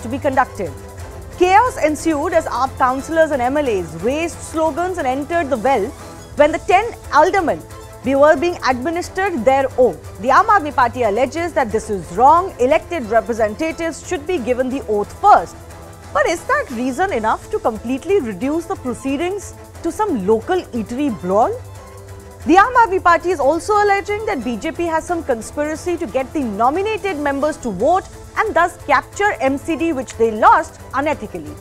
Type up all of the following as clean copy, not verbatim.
to be conducted. Chaos ensued as AAP councillors and MLAs raised slogans and entered the well when the 10 aldermen were being administered their oath. The Aam Aadmi Party alleges that this is wrong. Elected representatives should be given the oath first. But is that reason enough to completely reduce the proceedings to some local eatery brawl? The Aam Aadmi Party is also alleging that BJP has some conspiracy to get the nominated members to vote and thus capture MCD which they lost unethically.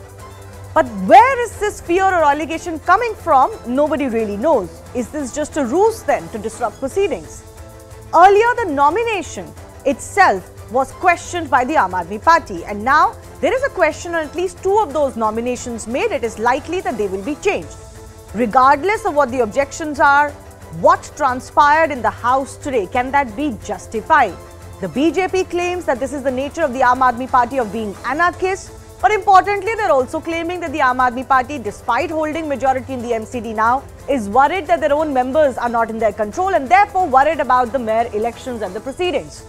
But where is this fear or allegation coming from? Nobody really knows. Is this just a ruse then to disrupt proceedings? Earlier, the nomination itself was questioned by the Aam Aadmi Party, and now there is a question on at least 2 of those nominations made. It is likely that they will be changed. Regardless of what the objections are, what transpired in the House today, can that be justified? The BJP claims that this is the nature of the Aam Aadmi Party of being anarchist, but importantly, they're also claiming that the Aam Aadmi Party, despite holding majority in the MCD now, is worried that their own members are not in their control and therefore worried about the mayor elections and the proceedings.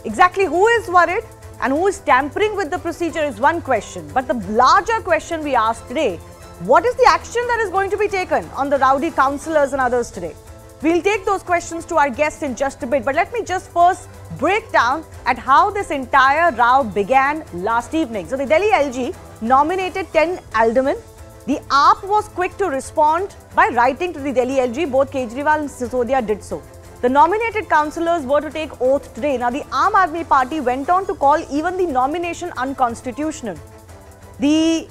Exactly who is worried and who is tampering with the procedure is one question. But the larger question we ask today, what is the action that is going to be taken on the rowdy councillors and others today? We'll take those questions to our guests in just a bit, but let me just first break down at how this entire row began last evening. So the Delhi LG nominated 10 aldermen. The AAP was quick to respond by writing to the Delhi LG. Both Kejriwal and Sisodia did so. The nominated councillors were to take oath today. Now the Aam Aadmi Party went on to call even the nomination unconstitutional. The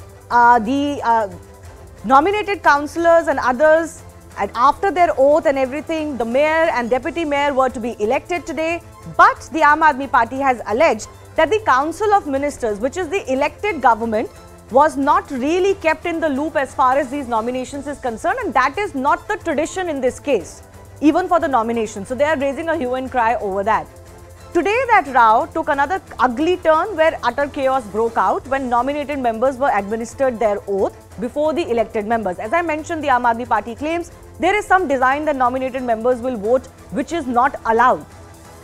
nominated councillors and others, and after their oath and everything, the mayor and deputy mayor were to be elected today. But the Aam Aadmi Party has alleged that the Council of Ministers, which is the elected government, was not really kept in the loop as far as these nominations is concerned. And that is not the tradition in this case, even for the nomination. So they are raising a hue and cry over that. Today, that row took another ugly turn where utter chaos broke out when nominated members were administered their oath before the elected members. As I mentioned, the Aam Aadmi Party claims there is some design that nominated members will vote which is not allowed.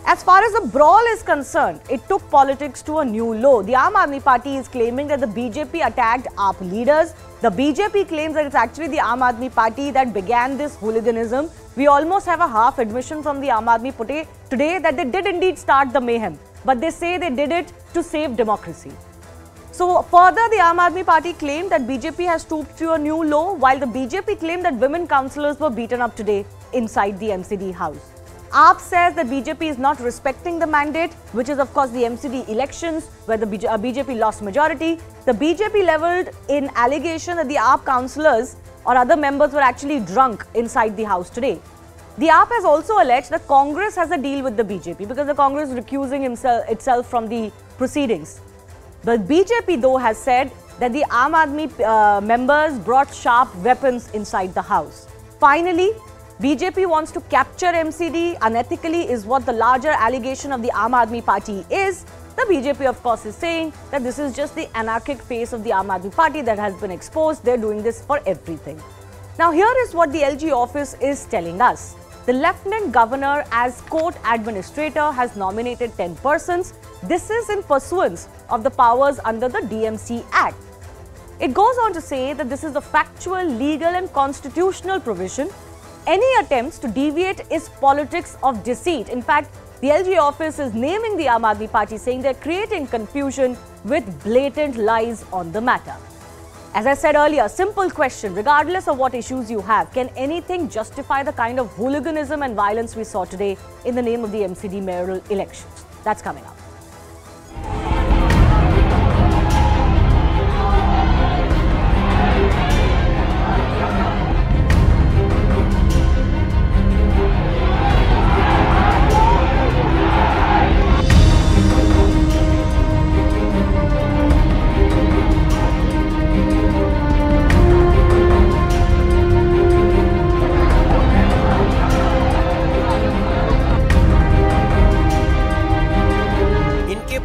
As far as the brawl is concerned, it took politics to a new low. The Aam Aadmi Party is claiming that the BJP attacked AAP leaders. The BJP claims that it's actually the Aam Aadmi Party that began this hooliganism. We almost have a half admission from the Aam Aadmi Party today that they did indeed start the mayhem, but they say they did it to save democracy. So further, the Aam Aadmi Party claimed that BJP has stooped to a new low, while the BJP claimed that women councillors were beaten up today inside the MCD house. AAP says that BJP is not respecting the mandate, which is of course the MCD elections where the BJP lost majority. The BJP levelled in allegation that the AAP councillors or other members were actually drunk inside the house today. The AAP has also alleged that Congress has a deal with the BJP because the Congress is recusing itself from the proceedings. The BJP though has said that the Aam Aadmi members brought sharp weapons inside the house. Finally, BJP wants to capture MCD unethically is what the larger allegation of the Aam Aadmi Party is. The BJP of course is saying that this is just the anarchic face of the Aam Aadmi Party that has been exposed. They're doing this for everything. Now here is what the LG office is telling us. The Lieutenant Governor as court administrator has nominated 10 persons. This is in pursuance of the powers under the DMC Act. It goes on to say that this is a factual, legal and constitutional provision. Any attempts to deviate is politics of deceit. In fact, the LG office is naming the Aam Aadmi Party, saying they're creating confusion with blatant lies on the matter. As I said earlier, simple question, regardless of what issues you have, can anything justify the kind of hooliganism and violence we saw today in the name of the MCD mayoral elections? That's coming up.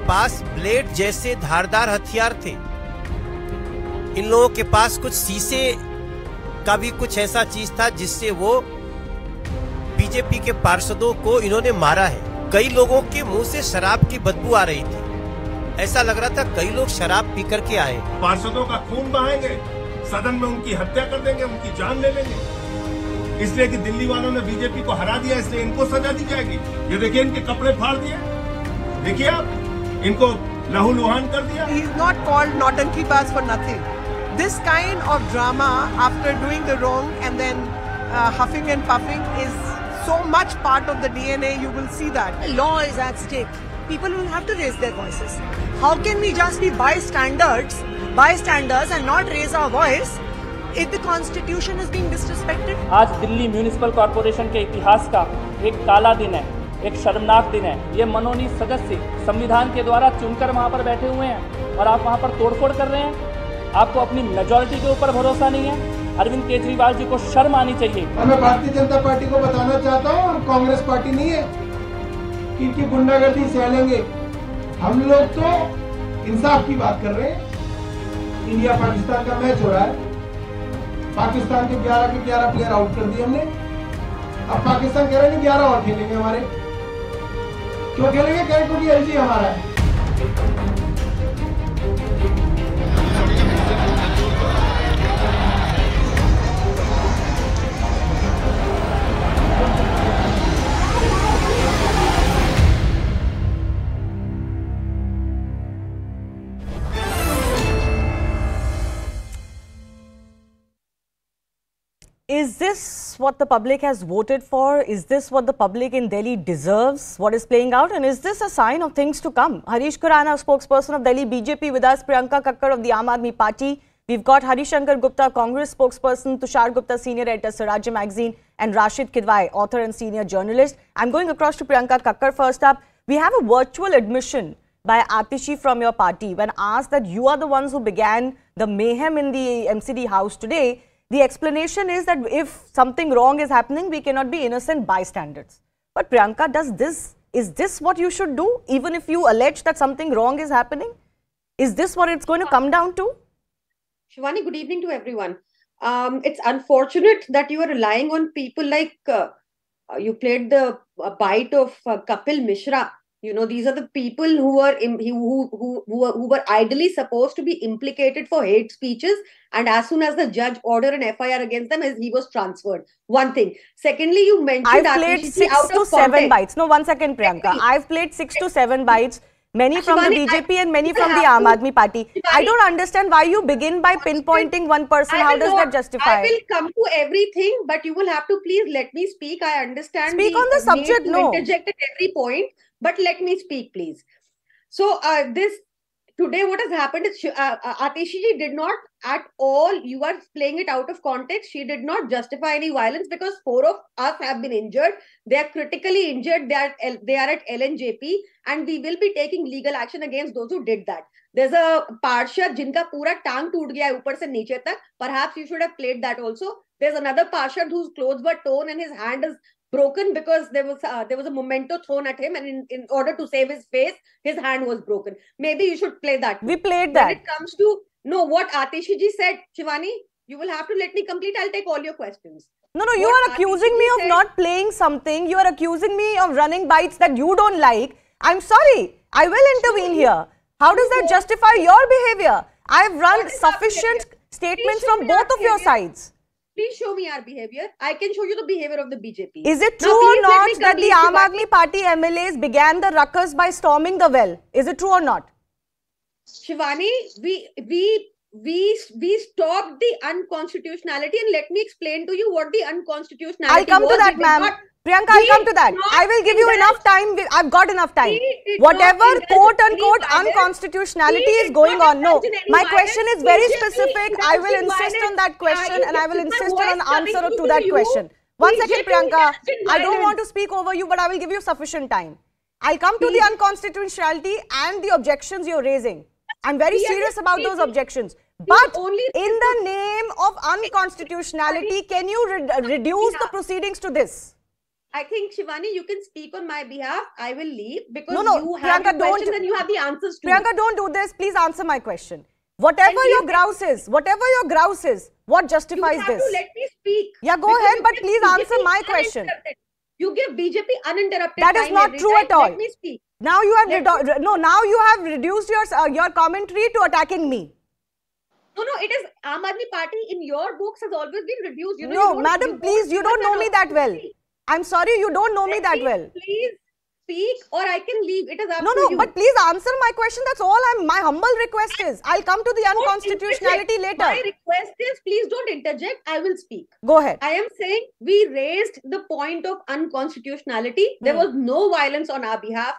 Pass blade जैसे धारदार हथियार थे। इन लोगों के पास कुछ शीशे का भी कुछ ऐसा चीज था जिससे वो बीजेपी के पार्षदों को इन्होंने मारा है। कई लोगों के मुंह से शराब की बदबू आ रही थी। ऐसा लग रहा था कई लोग शराब पी करके आए। पार्षदों का खून बहाएंगे, सदन में उनकी हत्या कर देंगे, उनकी जान ले लेंगे, इसलिए कि दिल्ली वालों ने बीजेपी को हरा दिया, इसलिए इनको सजा दी जाएगी। ये देखिए इनके कपड़े फाड़ दिए, देखिए आप, इनको लहूलुहान कर दिया। He is not called nautanki-baz for nothing. This kind of drama after doing the wrong and then huffing and puffing is so much part of the DNA. You will see that. The law is at stake. People will have to raise their voices. How can we just be bystanders and not raise our voice if the constitution is being disrespected? आज Delhi municipal corporation के इतिहास का एक काला दिन है, एक शर्मनाक दिन है। ये मनोनीत सदस्य संविधान के द्वारा चुनकर वहाँ पर बैठे हुए हैं और आप वहाँ पर तोड़फोड़ कर रहे हैं। आपको अपनी मेजॉरिटी के ऊपर भरोसा नहीं है। अरविंद केजरीवाल जी को शर्म आनी चाहिए। और मैं भारतीय जनता पार्टी को बताना चाहता हूँ, और कांग्रेस पार्टी नहीं है कि इनकी गुंडागर्दी सहलेंगे। हम लोग तो इंसाफ की बात कर रहे हैं। इंडिया पाकिस्तान का मैच हो रहा है, पाकिस्तान के 11 के 11 प्लेयर आउट कर दिए हमने। अब पाकिस्तान कह रहे हैं 11 और खेलेंगे हमारे। क्यों खेलेंगे? क्योंकि एलजी हमारा है। Is this what the public has voted for? Is this what the public in Delhi deserves? What is playing out? And is this a sign of things to come? Harish Khurana, spokesperson of Delhi BJP, with us. Priyanka Kakkar of the Aam Aadmi Party. We've got Harishankar Gupta, Congress spokesperson, Tushar Gupta, senior editor, Swarajya magazine, and Rashid Kidwai, author and senior journalist. I'm going across to Priyanka Kakkar first up. We have a virtual admission by Atishi from your party. When asked that you are the ones who began the mayhem in the MCD house today, the explanation is that if something wrong is happening, we cannot be innocent bystanders. But Priyanka, is this what you should do, even if you allege that something wrong is happening? Is this what it's going to come down to? Shivani, good evening to everyone. It's unfortunate that you are relying on people like, you played the bite of Kapil Mishra. You know, these are the people who were ideally supposed to be implicated for hate speeches, and as soon as the judge ordered an FIR against them, he was transferred. One thing. Secondly, you mentioned I've played 6 to 7 bites. No, 1 second, Priyanka. I've played 6 to 7 bites. Many from the BJP and many from the Aam Aadmi Party. I don't understand why you begin by pinpointing one person. How does that justify? I will come to everything, but you will have to please let me speak. I understand. Speak on the subject, no. Interject at every point, but let me speak, please. So, today what has happened is Atishiji did not at all, you are playing it out of context. She did not justify any violence because 4 of us have been injured. They are critically injured. They are at LNJP, and we will be taking legal action against those who did that. There's a parshad jinka pura tang toot gaya hai upar se niche tak. Perhaps you should have played that also. There's another parshad whose clothes were torn and his hand is broken because there was a memento thrown at him, and in order to save his face, his hand was broken. Maybe you should play that. We played that. When it comes to what Atishi ji said, Shivani, you will have to let me complete. I'll take all your questions. No, you are accusing me of not playing something. You are accusing me of running bites that you don't like. I'm sorry. I will intervene here. How does that justify your behavior? I've run sufficient statements from both of your sides. Please show me our behavior. I can show you the behavior of the BJP. Is it true or not that the Aam Aadmi Party MLAs began the ruckus by storming the well? Is it true or not? Shivani, we stopped the unconstitutionality, and let me explain to you what the unconstitutionality I'll come to that, ma'am. Priyanka, I'll come to that. I will give you enough time. I've got enough time. Whatever quote-unquote unconstitutionality is going on. No, my question is very specific. I will insist on that question, and I will insist on an answer to that question. 1 second, Priyanka. I don't want to speak over you, but I will give you sufficient time. I'll come to the unconstitutionality and the objections you're raising. I'm very serious about those objections. But in the name of unconstitutionality, can you reduce the proceedings to this? I think, Shivani, you can speak on my behalf. I will leave because you Priyanka, have the questions and you have the answers to Priyanka, don't do this. Please answer my question. Whatever your grouse is, what justifies this? You have to let me speak. Yeah, go ahead, but please answer my question. You give BJP uninterrupted That is not true at all. Let me speak. Now you have now you have reduced your commentary to attacking me. No, it is Aam Aadmi Party in your books has always been reduced. You know, no, madam, please, you don't know me that well. I'm sorry, you don't know me that well. Please speak or I can leave. It is up to you. No, but please answer my question. That's all my humble request is. I'll come to the unconstitutionality later. My request is, please don't interject. I will speak. Go ahead. I am saying we raised the point of unconstitutionality. There was no violence on our behalf.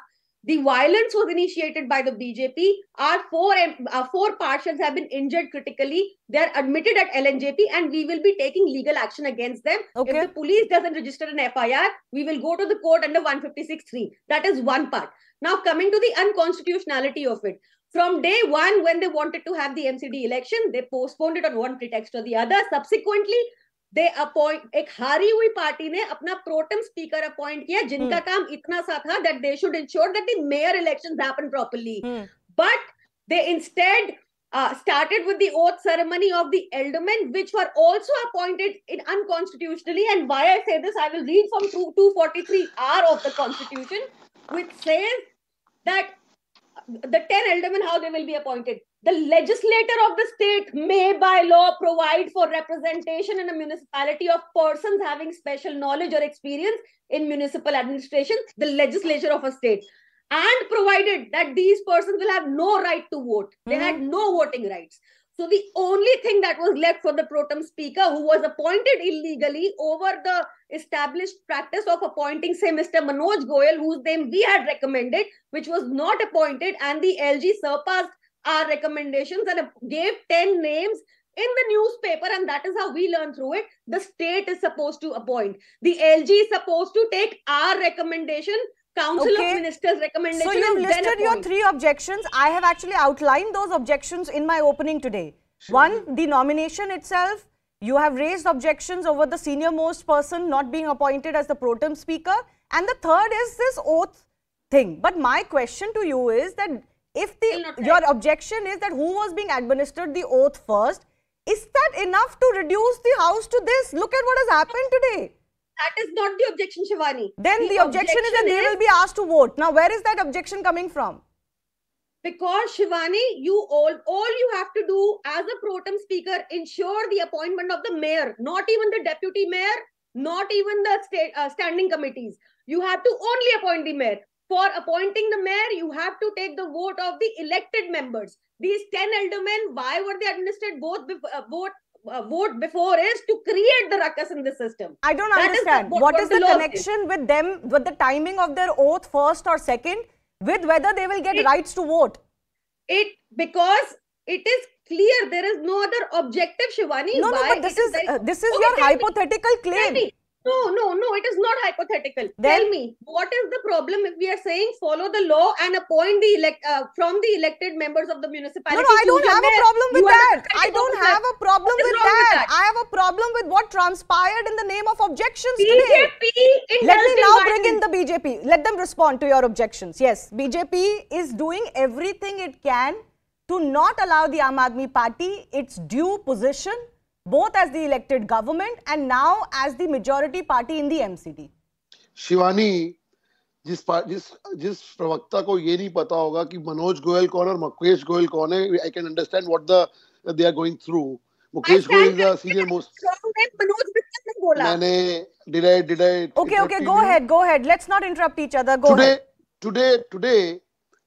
The violence was initiated by the BJP. Our four partials have been injured critically. They are admitted at LNJP and we will be taking legal action against them. Okay. If the police doesn't register an FIR, we will go to the court under 156(3). That is one part. Now coming to the unconstitutionality of it. From day one, when they wanted to have the MCD election, they postponed it on one pretext or the other. Subsequently, they appoint एक हारी हुई party ने अपना pro tem speaker appoint किया जिनका काम इतना सा था that they should ensure that the mayor elections happen properly. But they instead started with the oath ceremony of the aldermen, which were also appointed unconstitutionally. And why I say this, I will read from 243R of the Constitution, which says that the 10 aldermen, how they will be appointed. The legislator of the state may by law provide for representation in a municipality of persons having special knowledge or experience in municipal administration, the legislature of a state. And provided that these persons will have no right to vote. They had no voting rights. So the only thing that was left for the pro tem speaker, who was appointed illegally over the established practice of appointing, say, Mr. Manoj Goyal, whose name we had recommended, which was not appointed, and the LG surpassed our recommendations and gave 10 names in the newspaper, and that is how we learn through it. The state is supposed to appoint. The LG is supposed to take our recommendation, Council of Ministers recommendation. So you've listed your 3 objections. I have actually outlined those objections in my opening today. One, the nomination itself. You have raised objections over the senior most person not being appointed as the pro tem speaker. And the third is this oath thing. But my question to you is that if your objection is that who was being administered the oath first, is that enough to reduce the house to this? Look at what has happened today. That is not the objection, Shivani. Then the objection is that they will be asked to vote. Now, where is that objection coming from? Because, Shivani, all you have to do as a pro tem speaker, ensure the appointment of the mayor, not even the deputy mayor, not even the state standing committees. You have to only appoint the mayor. For appointing the mayor, you have to take the vote of the elected members. These 10 aldermen, why were they administered vote before is to create the ruckus in the system. I don't understand. What is the connection with them, with the timing of their oath first or second, with whether they will get rights to vote? Because it is clear there is no other objective, Shivani. No, but this is your hypothetical claim. No, it is not hypothetical. Tell me, what is the problem if we are saying follow the law and appoint from the elected members of the municipality? No, I don't have a problem with that. I don't have a problem with that. I have a problem with what transpired in the name of objections today. Let me now bring in the BJP. Let them respond to your objections. Yes, BJP is doing everything it can to not allow the Aam Aadmi Party its due position, both as the elected government and now as the majority party in the MCD. Shivani, जिस प्रवक्ता को ये नहीं पता होगा कि मनोज गोयल कौन और मुकेश गोयल कौन है, I can understand what they are going through. Mukesh Goyal is the senior most. Did I? Okay, go ahead. Let's not interrupt each other. Today,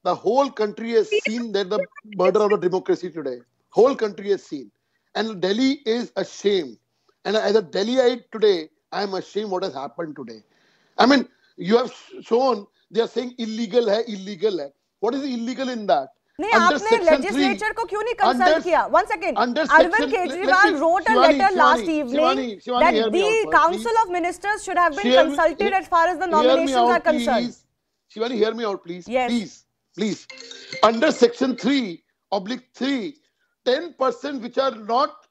the whole country has seen that the murder of the democracy today. Whole country has seen. And Delhi is ashamed. And as a Delhiite today, I am ashamed what has happened today. I mean, you have shown, they are saying illegal hai. What is illegal in that? नहीं, आपने legislature को क्यों नहीं consult किया? One second. Arvind Kejriwal wrote a letter last evening that the Council of Ministers should have been consulted as far as the nominations are concerned. Shivani, hear me out, please. Yes. Please. Under section 3/3, 10% which are not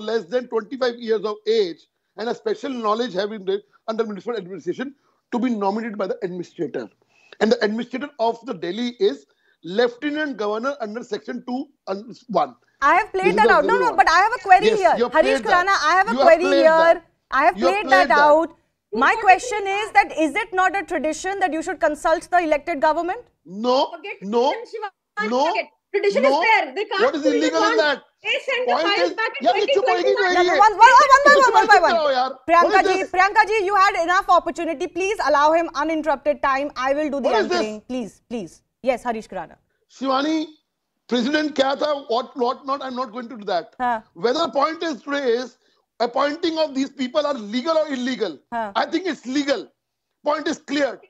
less than 25 years of age and a special knowledge having under municipal administration to be nominated by the administrator. And the administrator of the Delhi is Lieutenant Governor under section 2(1). I have played that out. No, but I have a query here. Harish Khurana, I have a query here. I have played that out. My question is that is it not a tradition that you should consult the elected government? No, no, no, Tradition no. is there. They can't What is illegal in that? They send the Point files is, back in यार ये चुप होएगी नहीं Yeah, ये? one by one. यार. Priyanka ji, you had enough opportunity. Please allow him uninterrupted time. I will do the What is answering. Please. Yes, Harish Khurana. Shivani, president क्या था? What not? I'm not going to do that. Whether the point is today is appointing of these people are legal or illegal. I think it's legal. Point is clear.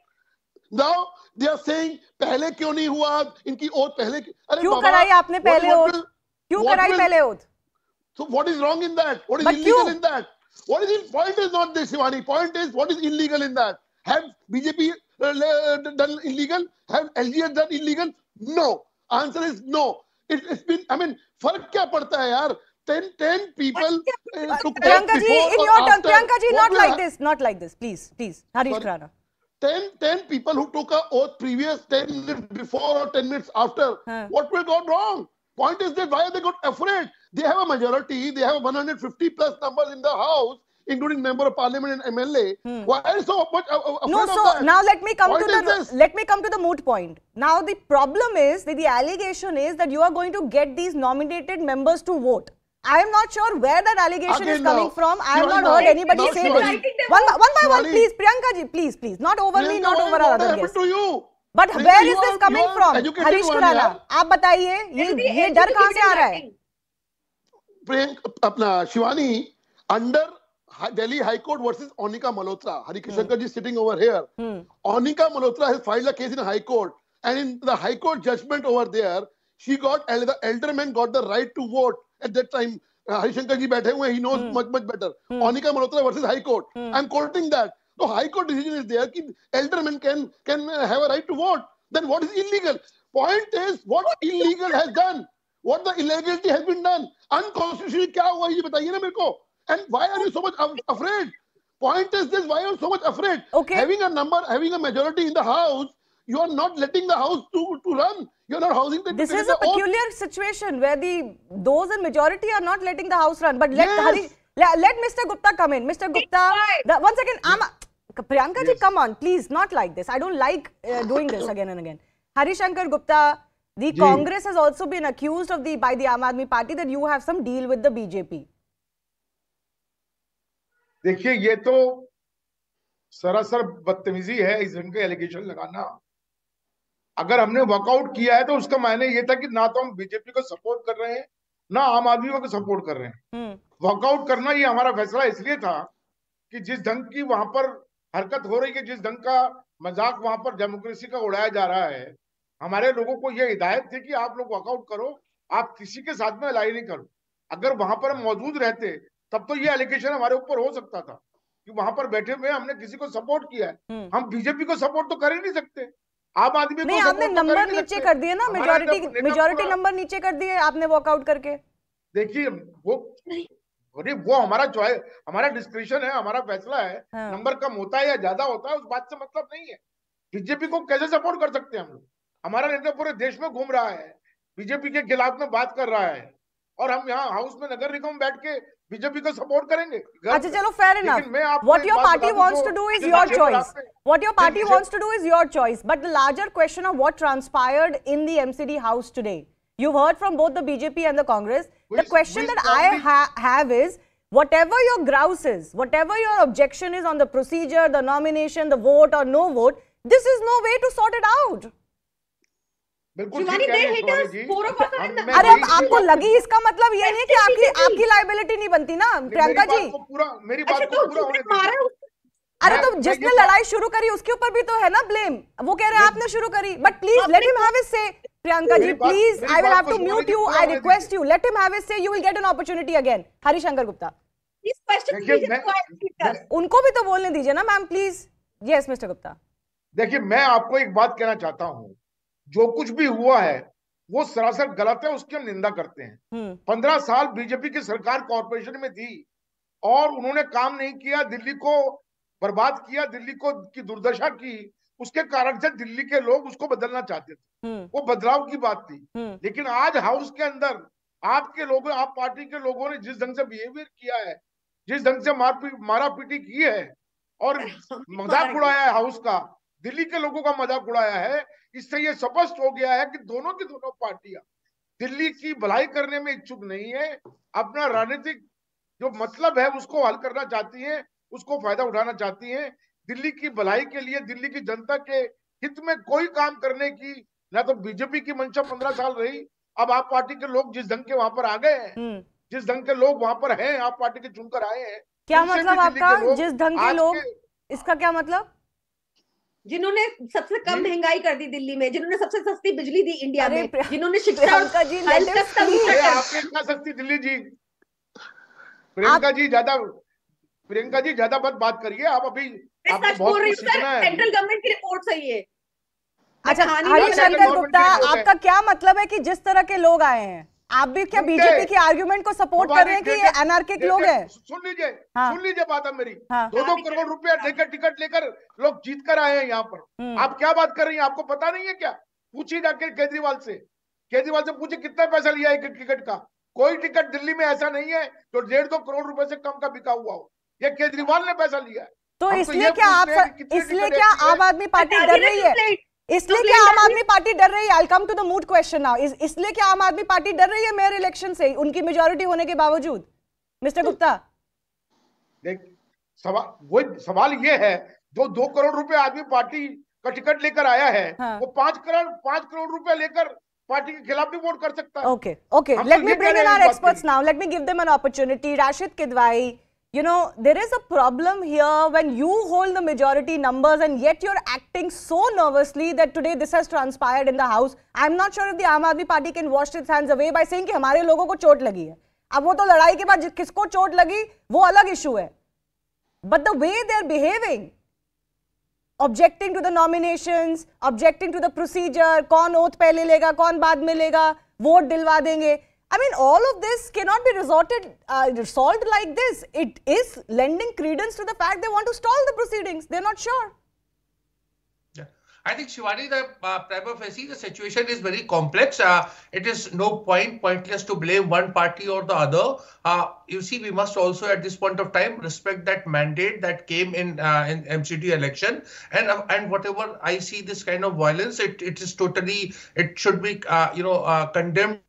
Now they are saying पहले क्यों नहीं हुआ? इनकी oath पहले क्यों कराई आपने पहले ओथ? क्यों कराई पहले oath? So what is wrong in that? What is illegal in that? What is the point is not this, Shivani. Point is what is illegal in that? Have BJP done illegal? Have LGS done illegal? No. Answer is no. It's been. I mean, फर्क क्या पड़ता है यार? 10 people. Priyanka ji, in your turn. Priyanka ji, not like this. Please, Harish Khurana. 10 people who took an oath previous 10 minutes before or 10 minutes after. What will go wrong? Point is that why they got afraid? They have a majority. They have 150 plus numbers in the house, including member of parliament and MLA. Why are you so much afraid of that? Now let me come to the moot point. Now the problem is that the allegation is that you are going to get these nominated members to vote. I am not sure where that allegation is coming from. I have not heard anybody say this. One by one, please, Priyanka ji, please. Not over me, not over our other guests. But where is this coming from? Harish Khurana, आप बताइए ये डर कहाँ से आ रहा है? अपना Shivani, under Delhi High Court versus Onika Malhotra, Hari Shankar ji sitting over here. Onika Malhotra has filed a case in High Court, and in the High Court judgment over there, the alderman got the right to vote at that time. Hari Shankar ji बैठे हुए, he knows much better. Onika Malhotra versus High Court. I'm quoting that. So High Court decision is there that alderman can have a right to vote. Then what is illegal? Point is what illegal has done. What the illegality has been done. Unconstitutional क्या हुआ ये बताइए ना मेरे को. And why are you so much afraid? Point is this, why are you so much afraid? Okay. Having a majority in the house, you are not letting the house to run. You are not housing the. This is a peculiar situation where those in majority are not letting the house run. But let Mr. Gupta come in. Mr. Gupta, one second. Priyanka ji, come on, please, not like this. I don't like doing this again and again. Hari Shankar Gupta, the Congress has also been accused by the Aam Aadmi Party that you have some deal with the BJP. देखिए ये तो सरासर बदतमीजी है इस ढंग के allegation लगाना। अगर हमने वर्कआउट किया है तो उसका मायने ये था कि ना तो हम बीजेपी को सपोर्ट कर रहे हैं ना आम आदमी को सपोर्ट कर रहे हैं। वर्कआउट करना ये हमारा फैसला इसलिए था कि जिस ढंग की वहां पर हरकत हो रही है, जिस ढंग का मजाक वहां पर डेमोक्रेसी का उड़ाया जा रहा है, हमारे लोगों को यह हिदायत थी कि आप लोग वर्कआउट करो, आप किसी के साथ में लाई नहीं करो। अगर वहां पर हम मौजूद रहते तब तो ये एलिगेशन हमारे ऊपर हो सकता था कि वहां पर बैठे हुए हमने किसी को सपोर्ट किया है। हम बीजेपी को सपोर्ट तो कर ही नहीं सकते, आम आदमी को आपने नंबर नीचे कर दिए ना, मेजॉरिटी नंबर नीचे कर दिए आपने वॉकआउट करके। देखिए वो हमारा चॉइस, हमारा डिस्क्रिप्शन है, हमारा फैसला है। नंबर कम होता है या ज्यादा होता है उस बात से मतलब नहीं है। बीजेपी को कैसे सपोर्ट कर सकते हैं हम लोग? हमारा नेता पूरे देश में घूम रहा है, बीजेपी के खिलाफ में बात कर रहा है, और हम यहाँ हाउस में नगर निगम बैठ के बीजेपी को सपोर्ट करेंगे। अच्छा चलो, fair enough. What your party wants to do is your choice. What your party wants to do is your choice. But the larger question of what transpired in the MCD house today, you've heard from both the BJP and the Congress. The question that I have is, whatever your grouse is, whatever your objection is on the procedure, the nomination, the vote or no vote, this is no way to sort it out. अरे अब आपको लगी, इसका मतलब ये नहीं कि आपकी लाइबिलिटी नहीं बनती ना प्रियंका जी। मेरी बात को पूरा होने दीजिए। अरे तो जिसने लड़ाई शुरू करी उसके ऊपर भी तो है ना ब्लेम। वो कह रहे हैं आपने शुरू करी, but please let him have his say. Priyanka ji please, I will have to mute you, I request you, let him have his say, you will get an opportunity again. Hari Shankar Gupta, उनको भी तो बोलने दीजिए ना ma'am please. Yes mister Gupta. देखिए मैं आपको एक बात कहना चाहता हूँ, जो कुछ भी हुआ है वो सरासर गलत है, उसकी हम निंदा करते हैं। 15 साल बीजेपी की सरकार कॉर्पोरेशन में थी और उन्होंने काम नहीं किया, दिल्ली को बर्बाद किया, दिल्ली को की दुर्दशा की। उसके कारण से दिल्ली के लोग उसको बदलना चाहते थे, वो बदलाव की बात थी। लेकिन आज हाउस के अंदर आपके लोगों, आप पार्टी के लोगों ने जिस ढंग से बिहेवियर किया है, जिस ढंग से मारा पीटी की है, और मजाक उड़ाया है हाउस का, दिल्ली के लोगों का मजाक उड़ाया है। इससे ये स्पष्ट हो गया है कि दोनों की दोनों पार्टियां दिल्ली की भलाई करने में इच्छुक नहीं है, अपना राजनीतिक जो मतलब है उसको हल करना चाहती हैं, उसको फायदा उठाना चाहती हैं। दिल्ली की भलाई के लिए, दिल्ली की जनता के हित में कोई काम करने की ना तो बीजेपी की मंशा 15 साल रही। अब आप पार्टी के लोग जिस ढंग के वहां पर आ गए हैं, जिस ढंग के लोग वहां पर हैं, आप पार्टी के चुनकर आए हैं, क्या मतलब आपका जिस ढंग के लोग, इसका क्या मतलब? जिन्होंने सबसे कम महंगाई कर दी दिल्ली में, जिन्होंने सबसे सस्ती बिजली दी इंडिया में, जिन्होंने शिक्षा आपके इतना सस्ती दिल्ली जी। प्रियंका जी ज्यादा मत बात करिए आप, अभी आपको बहुत कुछ सीखना है। सेंट्रल गवर्नमेंट की रिपोर्ट सही है। अच्छा हरिशंकर गुप्ता, आपका क्या मतलब है कि जिस तरह के लोग आए हैं, आप भी क्या बीजेपी की आर्गुमेंट को सपोर्ट कर रहे हैं कि ये एनार्किक लोग हैं? सुन लीजिए बात है मेरी। 2-2 करोड़ रुपया देकर टिकट लेकर लोग जीत कर आए हैं यहाँ पर। आप क्या बात कर रही हैं? आपको पता नहीं है क्या? पूछिए जाके केजरीवाल से पूछिए कितना पैसा लिया है टिकट का। कोई टिकट दिल्ली में ऐसा नहीं है जो 1.5-2 करोड़ रुपए से कम का बिका हुआ हो। ये केजरीवाल ने पैसा लिया है। तो इसलिए क्या आम आदमी पार्टी डर रही है? इसलिए क्या आम आदमी पार्टी डर रही है? I come to the mood question now. इसलिए क्या आम आदमी पार्टी डर रही है मेयर इलेक्शन से, उनकी मेजॉरिटी होने के बावजूद? मिस्टर गुप्ता, देख सवाल ये है, जो 2 करोड़ रुपए आदमी पार्टी का टिकट लेकर आया है, वो 5 करोड़ रुपए लेकर पार्टी के खिलाफ भी वोट कर सकता है। Okay. Let me bring in our experts now. Let me give them an opportunity. Rashid Kidwai, you know, there is a problem here when you hold the majority numbers and yet you're acting so nervously that today this has transpired in the house. I'm not sure if the Aam Aadmi Party can wash its hands away by saying कि हमारे लोगों को चोट लगी है। अब वो तो लड़ाई के बाद किसको चोट लगी वो अलग इशू है, but the way they're behaving, objecting to the nominations, objecting to the procedure, कौन ओथ पहले लेगा, कौन बाद में लेगा, वोट दिलवा देंगे. I mean, all of this cannot be solved like this. It is lending credence to the fact they want to stall the proceedings. They're not sure. Yeah. I think, Shivani, the prima facie, the situation is very complex. It is pointless to blame one party or the other. You see, we must also at this point of time respect that mandate that came in MCD election, and whatever I see this kind of violence, it is totally, it should be condemned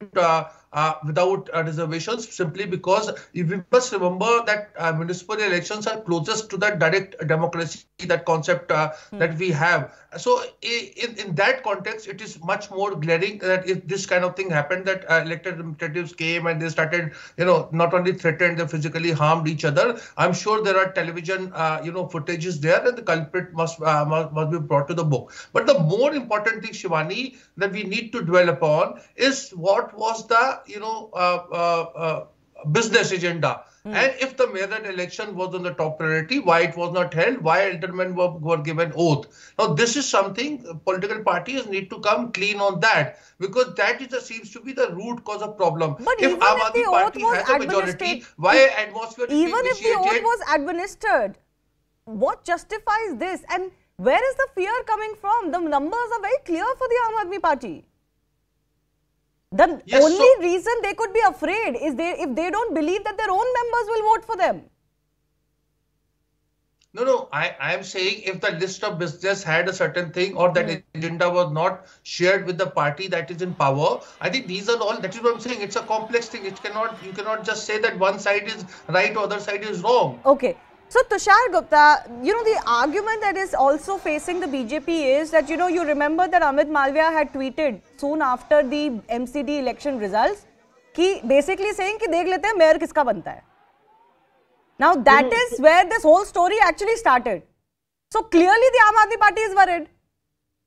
without reservations, simply because we must remember that municipal elections are closest to the direct democracy, that concept that we have. So in that context, it is much more glaring that if this kind of thing happened, that elected representatives came and they started, not only threatened, they physically harmed each other. I'm sure there are television, footages there, and the culprit must be brought to the book. But the more important thing, Shivani, that we need to dwell upon is what was the business agenda. And if the mayoral election was on the top priority, why it was not held, why aldermen were given oath. Now, this is something political parties need to come clean on that, because that seems to be the root cause of problem. But if Aam Aadmi Party has a majority, why atmosphere even if the oath was administered, what justifies this? And where is the fear coming from? The numbers are very clear for the Aam Aadmi Party. The only reason they could be afraid is if they don't believe that their own members will vote for them. No, I am saying if the list of business had a certain thing, or that agenda was not shared with the party that is in power, I think these are all, that is what I'm saying, it's a complex thing. You cannot just say that one side is right, other side is wrong. Okay. So, Tushar Gupta, the argument that is also facing the BJP is that, you remember that Amit Malviya had tweeted soon after the MCD election results, basically saying कि देख लेते हैं mayor किसका बनता है. Now, that is where this whole story actually started. So, clearly the Aam Aadmi Party is worried.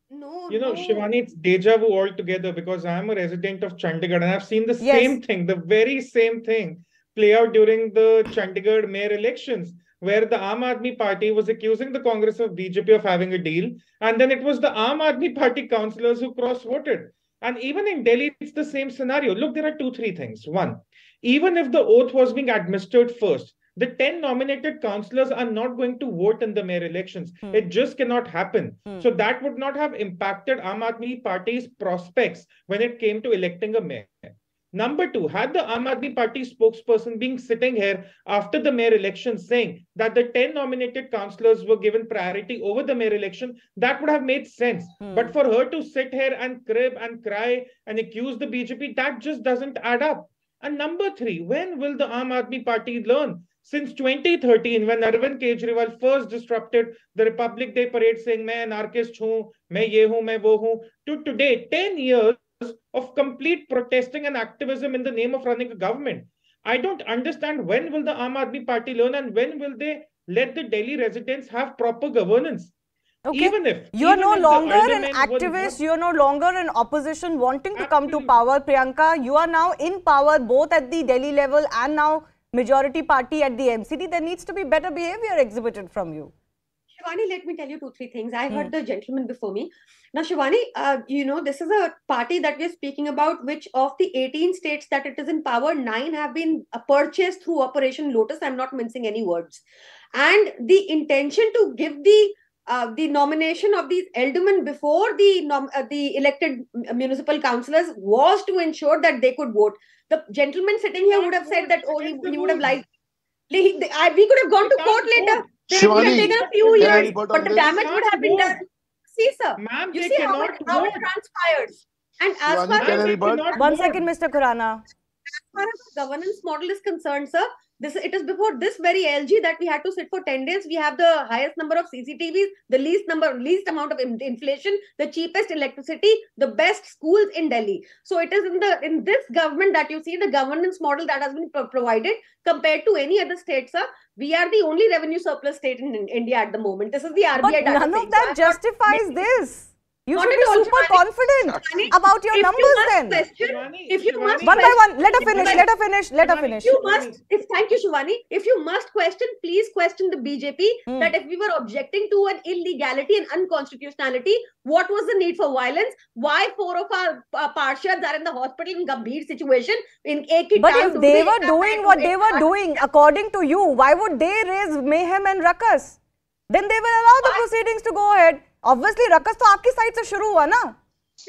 No, Shivani, it's deja vu altogether, because I am a resident of Chandigarh and I've seen the same thing, the very same thing play out during the Chandigarh mayor elections, where the Aam Aadmi Party was accusing the Congress of BJP of having a deal, and then it was the Aam Aadmi Party councillors who cross-voted. And even in Delhi, it's the same scenario. Look, there are 2-3 things. One, even if the oath was being administered first, the 10 nominated councillors are not going to vote in the mayor elections. It just cannot happen. So that would not have impacted Aam Aadmi Party's prospects when it came to electing a mayor. Number two, had the Aam Aadmi Party spokesperson being sitting here after the mayor election saying that the 10 nominated councillors were given priority over the mayor election, that would have made sense. But for her to sit here and crib and cry and accuse the BJP, that just doesn't add up. And number three, when will the Aam Aadmi Party learn? Since 2013, when Arvind Kejriwal first disrupted the Republic Day parade saying, "Main anarchist hu, main ye hu, main wo hu," to today, 10 years of complete protesting and activism in the name of running a government. I don't understand when will the Aam Aadmi Party learn and when will they let the Delhi residents have proper governance. Okay. Even if you are no longer an activist, you are no longer an opposition wanting to come to power, Priyanka. You are now in power both at the Delhi level and now majority party at the MCD. There needs to be better behavior exhibited from you. Shivani, let me tell you 2-3 things. I heard the gentleman before me. Now, Shivani, this is a party that we're speaking about, which of the 18 states that it is in power, 9 have been purchased through Operation Lotus. I'm not mincing any words. And the intention to give the nomination of these aldermen before the elected municipal councillors was to ensure that they could vote. The gentleman sitting here would have said that, oh, he would have lied. We could have gone to court later. It would have taken a few years, but the damage would have been done. See, sir, you see how it transpires. And as far as... One second, Mr. Khurana. As far as the governance model is concerned, sir, it is before this very LG that we had to sit for 10 days. We have the highest number of CCTVs, the least amount of inflation, the cheapest electricity, the best schools in Delhi. So it is in this government that you see the governance model that has been provided compared to any other state, sir. We are the only revenue surplus state in India at the moment. This is the RBI data. But none of that justifies this. You should be super confident about your numbers then. If you must one by one, let her finish. Thank you, Shivani. If you must question, please question the BJP that if we were objecting to an illegality and unconstitutionality, what was the need for violence? Why 4 of our Parshads are in the hospital in Gambhir situation? But if they were doing what they were doing, according to you, why would they raise mayhem and ruckus? Then they will allow the proceedings to go ahead. Obviously, ruckus to आपकी side से शुरू हुआ ना?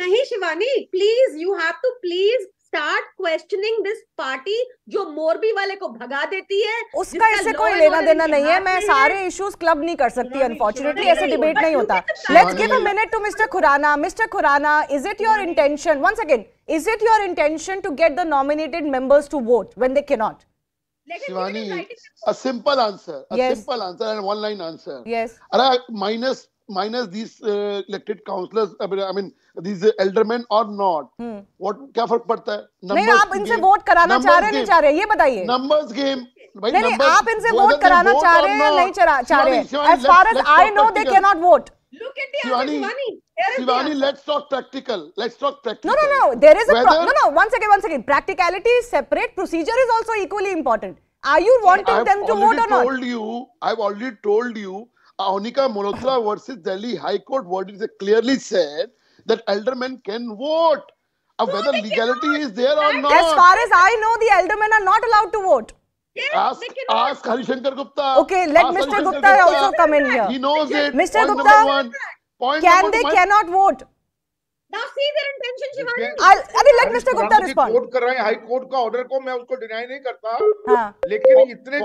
नहीं Shivani, please, you have to please start questioning this party जो मोरबी वाले को भगा देती है. उसका इससे कोई लेना देना नहीं है. मैं सारे issues club नहीं कर सकती. Unfortunately, ऐसे debate नहीं होता. Let's give a minute to Mr. Khurana. Mr. Khurana, is it your intention? Once again, is it your intention to get the nominated members to vote when they cannot? Shivani, a simple answer. Simple answer and one-line answer. Yes. Minus these elected councillors, I mean these aldermen or not, what क्या फर्क पड़ता है? नहीं, आप इनसे vote कराना चाह रहे हैं नहीं चाह रहे, ये बताइए. Numbers game. नहीं, आप इनसे वोट कराना चाह रहे हैं नहीं चाह रहे. As far as I know, they cannot vote. Look at the answer, Shivani, let's talk practical. No. There is a no. Once again. Practicality is separate. Procedure is also equally important. Are you wanting them to vote or not? I've already told you. Anika Malhotra versus Delhi High Court verdict clearly said that aldermen can vote. Whether legality is there or not. As far as I know, the aldermen are not allowed to vote. Yes, ask Harishankar Gupta. Okay, let Mr. Gupta also come in here. He knows it. Mr. Gupta, they cannot vote? Now see their intention, Shivani. Let Mr. Gupta respond. Court कर रहे हैं high court का order को, मैं उसको deny नहीं करता, लेकिन इतने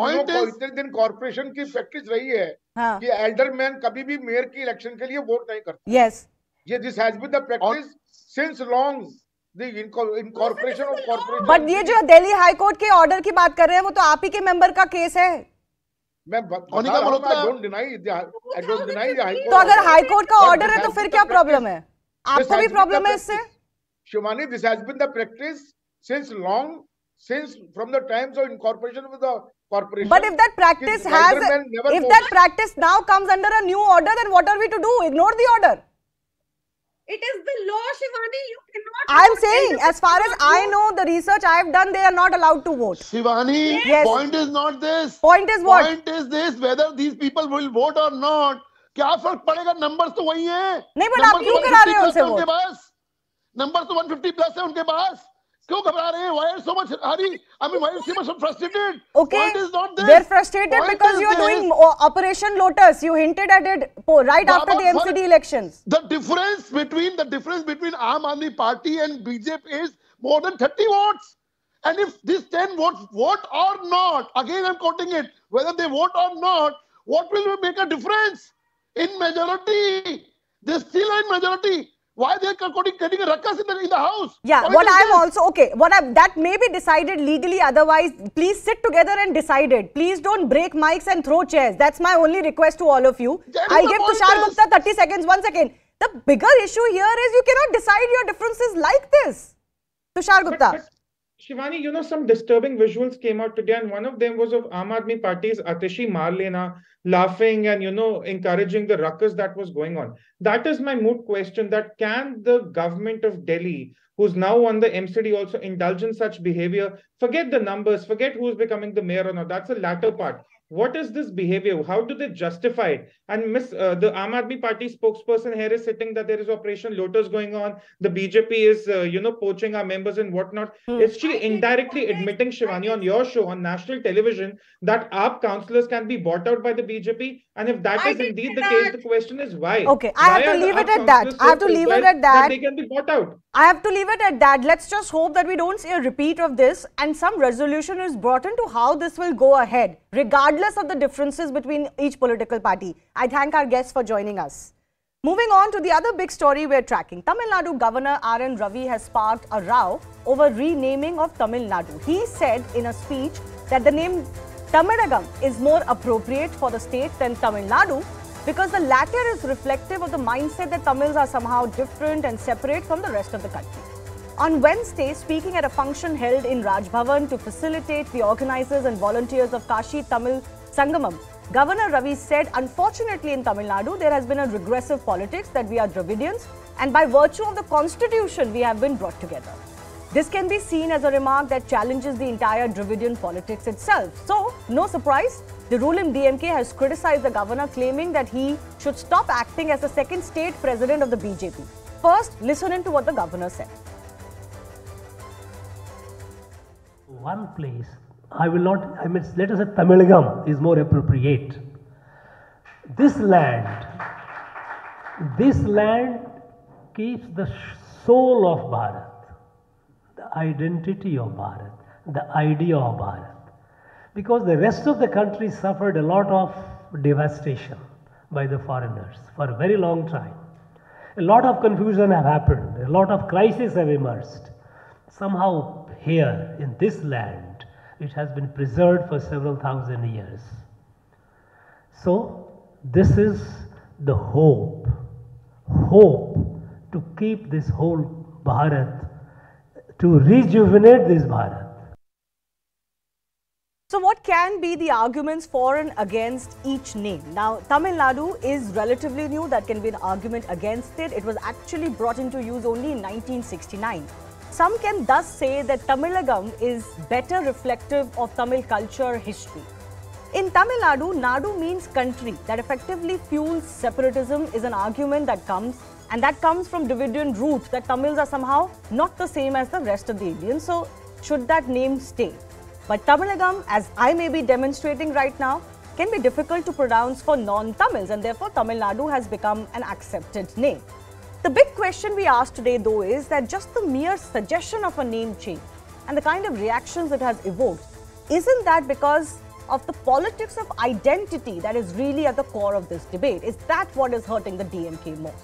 दिन कॉर्पोरेशन की प्रैक्टिस रही है कि एल्डरमैन कभी भी मेयर की इलेक्शन के लिए वोट नहीं करता. Yes. ये this has been the practice since long the incorporation of corporation. But ये जो दिल्ली हाई कोर्ट के ऑर्डर की बात कर रहे हैं वो तो आप ही के मेंबर का केस है. मैं डोंट डिनाई तो अगर हाई कोर्ट का ऑर्डर है तो फिर क्या प्रॉब्लम है? आपको भी प्रॉब्लम है इससे? Shivani, this has been the practice since from the times of incorporation with the corporation. But if that practice now comes under a new order, then what are we to do? Ignore the order. It is the law, Shivani. You cannot. I am saying, as far as I know, the research I have done, they are not allowed to vote. Shivani, yes. Point is not this. Point is what? Point is this: whether these people will vote or not. क्या फर्क पड़ेगा? Numbers तो वही हैं. नहीं, but आप क्यों करा रहे हैं उनसे वोट? नंबर तो 150 प्लस है उनके पास. क्यों घबरा रहे हैं? Why are so much hurry? I mean, why are so much frustrated? Okay, point is not this. They're frustrated because you're doing Operation Lotus. You hinted at it right after the MCD elections. The difference between Aam Aadmi Party and BJP is more than 30 votes. And if these 10 votes vote or not, again I'm quoting it, whether they vote or not, what will make a difference? In majority, they still are in majority. Why they are getting a ruckus in the house? Yeah, what I'm also, okay, that may be decided legally, otherwise, please sit together and decide it. Please don't break mics and throw chairs. That's my only request to all of you. I'll give Tushar Gupta 30 seconds, 1 second. The bigger issue here is you cannot decide your differences like this. Tushar Gupta. But Shivani, you know, some disturbing visuals came out today, and one of them was of Aam Aadmi Party's Atishi Marlena laughing and, you know, encouraging the ruckus that was going on. That is my moot question, that can the government of Delhi, who's now on the MCD, also indulge in such behavior? Forget the numbers, forget who's becoming the mayor or not. That's the latter part. What is this behavior? How do they justify it? And the Aam Aadmi Party spokesperson here is sitting that there is Operation Lotus going on. The BJP is, you know, poaching our members and whatnot. Is she indirectly admitting, Shivani, on your show, on national television, that AAP councillors can be bought out by the BJP? And if that is indeed the case, the question is why? Okay, I have to leave it at that. I have to leave it at that. They can be bought out. I have to leave it at that. Let's just hope that we don't see a repeat of this and some resolution is brought into how this will go ahead, regardless of the differences between each political party. I thank our guests for joining us. Moving on to the other big story we're tracking. Tamil Nadu Governor R.N. Ravi has sparked a row over renaming of Tamil Nadu. He said in a speech that the name Tamilagam is more appropriate for the state than Tamil Nadu because the latter is reflective of the mindset that Tamils are somehow different and separate from the rest of the country. On Wednesday, speaking at a function held in Raj Bhavan to facilitate the organizers and volunteers of Kashi Tamil Sangamam, Governor Ravi said, unfortunately in Tamil Nadu, there has been a regressive politics that we are Dravidians and by virtue of the constitution, we have been brought together. This can be seen as a remark that challenges the entire Dravidian politics itself. So, no surprise, the ruling DMK has criticized the governor, claiming that he should stop acting as the second state president of the BJP. First, listen in to what the governor said. One place, let us say Tamilagam is more appropriate. This land keeps the soul of Bharat, the identity of Bharat, the idea of Bharat. Because the rest of the country suffered a lot of devastation by the foreigners for a very long time. A lot of confusion have happened, a lot of crises have emerged. Somehow here in this land, it has been preserved for several thousand years. So this is the hope to keep this whole Bharat, to rejuvenate this Bharat. So what can be the arguments for and against each name? Now, Tamil Nadu is relatively new. That can be an argument against it. It was actually brought into use only in 1969. Some can thus say that Tamilagam is better reflective of Tamil culture history. In Tamil Nadu, Nadu means country. That effectively fuels separatism is an argument that comes, and that comes from Dravidian roots, that Tamils are somehow not the same as the rest of the Indians. So, should that name stay? But Tamilagam, as I may be demonstrating right now, can be difficult to pronounce for non-Tamils, and therefore Tamil Nadu has become an accepted name. The big question we asked today though is that just the mere suggestion of a name change and the kind of reactions it has evoked, isn't that because of the politics of identity that is really at the core of this debate? Is that what is hurting the DMK most?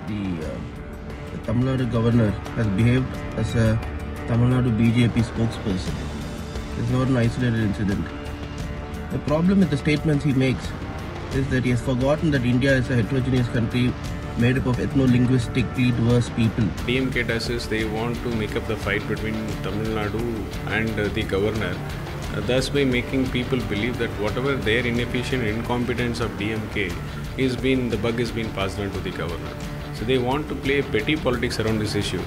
The Tamil Nadu governor has behaved as a Tamil Nadu BJP spokesperson. It's not an isolated incident. The problem with the statements he makes is that he has forgotten that India is a heterogeneous country made up of ethno-linguistically diverse people. DMK does is they want to make up the fight between Tamil Nadu and the governor, thus by making people believe that whatever their inefficient incompetence of DMK the bug has been passed on to the governor. So they want to play petty politics around this issue.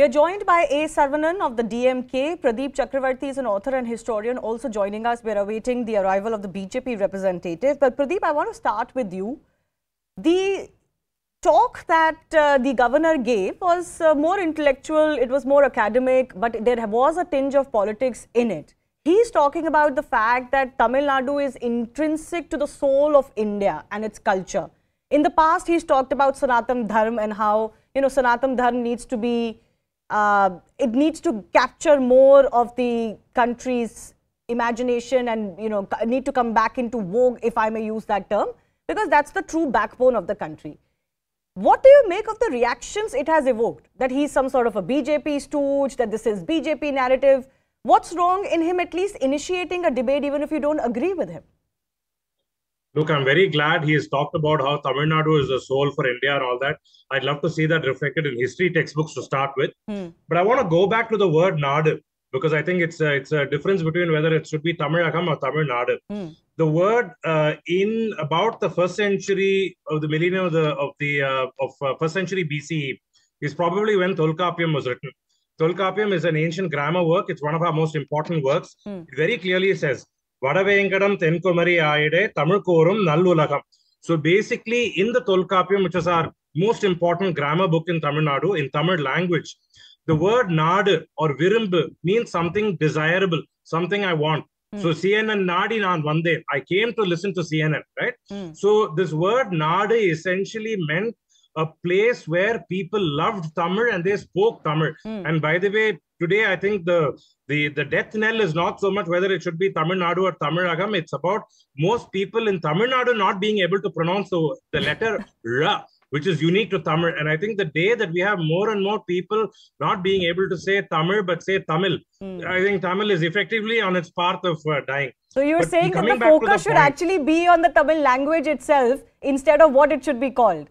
We are joined by A. Saravanan of the DMK. Pradeep Chakravarti is an author and historian also joining us. We are awaiting the arrival of the BJP representative. But Pradeep, I want to start with you. The talk that the governor gave was more intellectual, it was more academic, but there was a tinge of politics in it. He's talking about the fact that Tamil Nadu is intrinsic to the soul of India and its culture. In the past, he's talked about Sanatan Dharma and how, Sanatan Dharma needs to be, it needs to capture more of the country's imagination and, need to come back into vogue, if I may use that term, because that's the true backbone of the country. What do you make of the reactions it has evoked? That he's some sort of a BJP stooge, that this is BJP narrative. What's wrong in him at least initiating a debate even if you don't agree with him? Look, I'm very glad he has talked about how Tamil Nadu is the soul for India and all that. I'd love to see that reflected in history textbooks to start with. But I want to go back to the word Nadu because I think it's a difference between whether it should be Tamil Agam or Tamil Nadu. The word in about the first century of the millennium of first century BCE is probably when Tolkappiyam was written. Tolkappiyam is an ancient grammar work. It's one of our most important works. It very clearly says, Vadavengadam Tenkumari Aide, Tamilkorum Nallulagam. So basically, in the Tolkappiyam, which is our most important grammar book in Tamil Nadu, in Tamil language, the word Nadu or Virumbu means something desirable, something I want. So CNN Nadi Nan Vande, I came to listen to CNN, right? So this word Nadu essentially meant a place where people loved Tamil and they spoke Tamil. And by the way, today I think the death knell is not so much whether it should be Tamil Nadu or Tamil Agam. It's about most people in Tamil Nadu not being able to pronounce the letter R, which is unique to Tamil. And I think the day that we have more and more people not being able to say Tamil but say Tamil, I think Tamil is effectively on its path of dying. So you're saying that the focus should actually be on the Tamil language itself instead of what it should be called?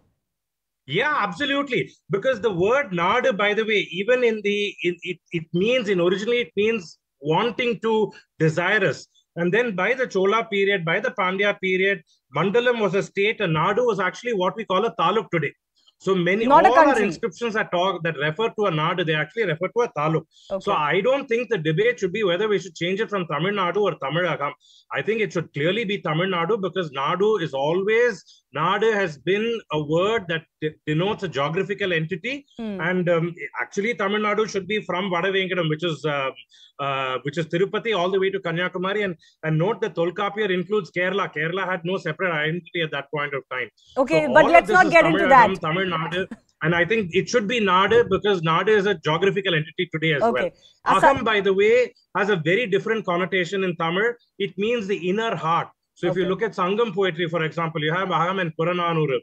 Yeah, absolutely. Because the word Nadu, by the way, even in it means, originally it means wanting to, desirous. And then by the Chola period, by the Pandya period, Mandalam was a state and Nadu was actually what we call a taluk today. So all our inscriptions that refer to a Nadu, they actually refer to a taluk. Okay. So I don't think the debate should be whether we should change it from Tamil Nadu or Tamil Agam. I think it should clearly be Tamil Nadu because Nadu has been a word that denotes a geographical entity. And actually Tamil Nadu should be from Vadavengadam, which is Tirupati all the way to Kanyakumari. And note that Tolkappiyam includes Kerala. Kerala had no separate identity at that point of time. Okay, so but let's not get into that. Tamil Nadu, and I think it should be Nadu because Nadu is a geographical entity today as well. Agam, by the way, has a very different connotation in Tamil. It means the inner heart. So if you look at Sangam poetry, for example, you have Agam and Purananuru.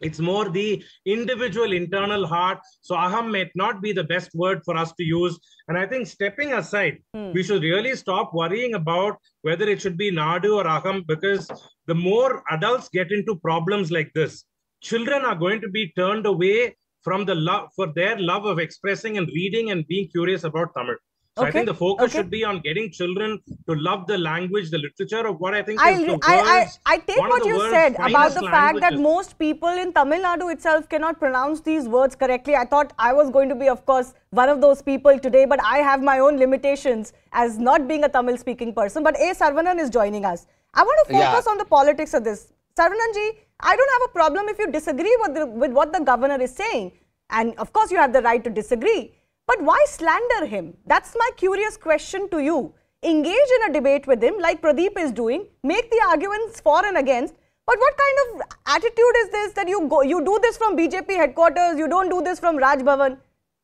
It's more the individual internal heart. So Aham may not be the best word for us to use. And I think stepping aside, we should really stop worrying about whether it should be Nadu or Aham because the more adults get into problems like this, children are going to be turned away from their love of expressing and reading and being curious about Tamil. So I think the focus should be on getting children to love the language, the literature of what I think is the world's, I take what you said about the fact that most people in Tamil Nadu itself cannot pronounce these words correctly. I thought I was going to be, of course, one of those people today, but I have my own limitations as not being a Tamil speaking person. But A. Saravanan is joining us. I want to focus on the politics of this. Sarvananji, I don't have a problem if you disagree with what the governor is saying. And of course, you have the right to disagree. But why slander him? That's my curious question to you. Engage in a debate with him like Pradeep is doing. Make the arguments for and against. But what kind of attitude is this that you do this from BJP headquarters, you don't do this from Raj Bhavan?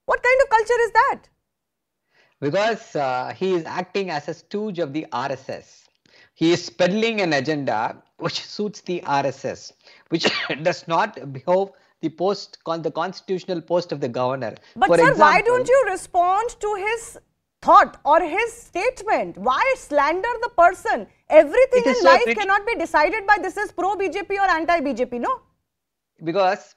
What kind of culture is that? Because he is acting as a stooge of the RSS. He is peddling an agenda which suits the RSS, which does not behove the constitutional post of the governor. But sir, why don't you respond to his thought or his statement? Why slander the person? Everything in life cannot be decided by this is pro-BJP or anti-BJP, no? Because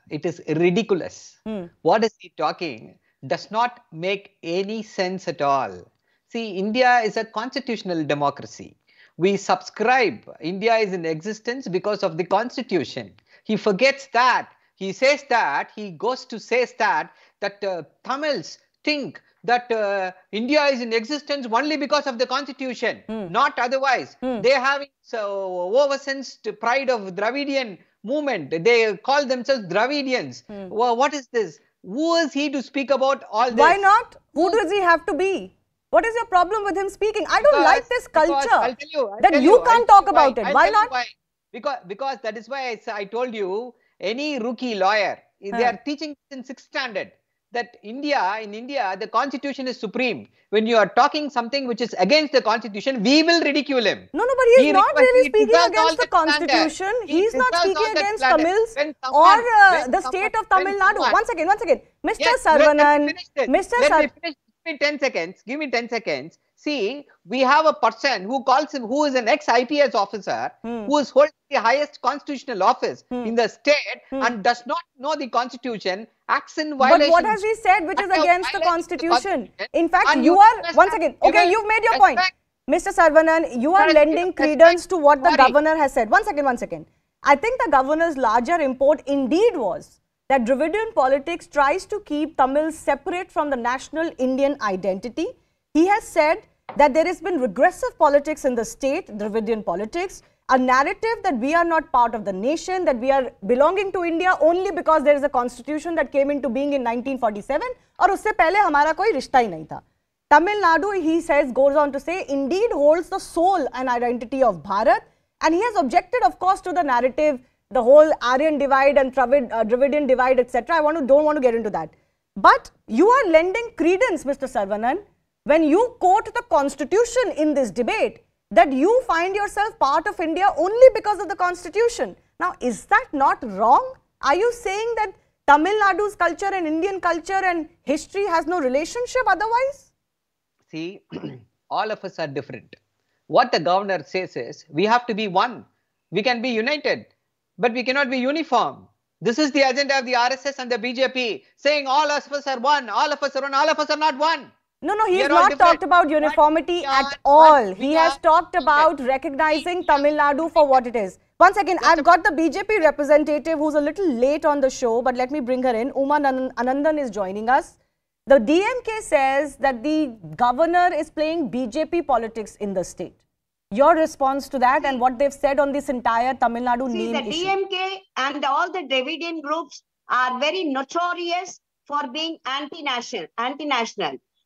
it is ridiculous. What is he talking does not make any sense at all. See, India is a constitutional democracy. We subscribe. India is in existence because of the constitution. He forgets that. He says that. He goes to say that that Tamils think that India is in existence only because of the constitution, not otherwise. They have oversensed pride of Dravidian movement. They call themselves Dravidians. Well, what is this? Who is he to speak about all this? Why not? Who does he have to be? What is your problem with him speaking? I don't like this culture. I'll tell you, that you can't talk about it. Why not? Because that is why I told you, any rookie lawyer, they are teaching in 6th standard that in India, the constitution is supreme. When you are talking something which is against the constitution, we will ridicule him. No, but he is not really speaking against the constitution. He is not speaking against Tamils or the state of Tamil Nadu. Once again, Mr. Saravanan, Give me 10 seconds. Give me 10 seconds. See, we have a person who is an ex-IPS officer, who is holding the highest constitutional office in the state and does not know the constitution, acts in violation. But what has he said which is against the constitution? In fact, you are, once again, okay, you've made your point. Mr. Saravanan, you are lending credence to what the governor has said. One second. I think the governor's larger import indeed was that Dravidian politics tries to keep Tamils separate from the national Indian identity. He has said that there has been regressive politics in the state, Dravidian politics, a narrative that we are not part of the nation, that we are belonging to India only because there is a constitution that came into being in 1947 और उससे पहले हमारा कोई रिश्ता ही नहीं था. Tamil Nadu, he says, goes on to say, indeed holds the soul and identity of Bharat, and he has objected, of course, to the narrative, the whole Aryan divide and Dravidian divide, etc. Don't want to get into that. But you are lending credence, Mr. Saravanan, when you quote the constitution in this debate, that you find yourself part of India only because of the constitution. Now, is that not wrong? Are you saying that Tamil Nadu's culture and Indian culture and history has no relationship otherwise? See, all of us are different. What the governor says is, we have to be one. We can be united, but we cannot be uniform. This is the agenda of the RSS and the BJP, saying all of us are one, all of us are one, all of us are not one. No, he has not talked about uniformity at all. He has talked about recognizing Tamil Nadu for what it is. Once again, I've got the BJP representative who's a little late on the show, but let me bring her in. Uma Anandan is joining us. The DMK says that the governor is playing BJP politics in the state. Your response to that and what they've said on this entire Tamil Nadu name issue? See, the DMK and all the Dravidian groups are very notorious for being anti-national.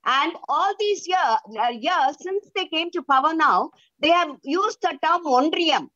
And all these years, since they came to power now, they have used the term Ondriyam.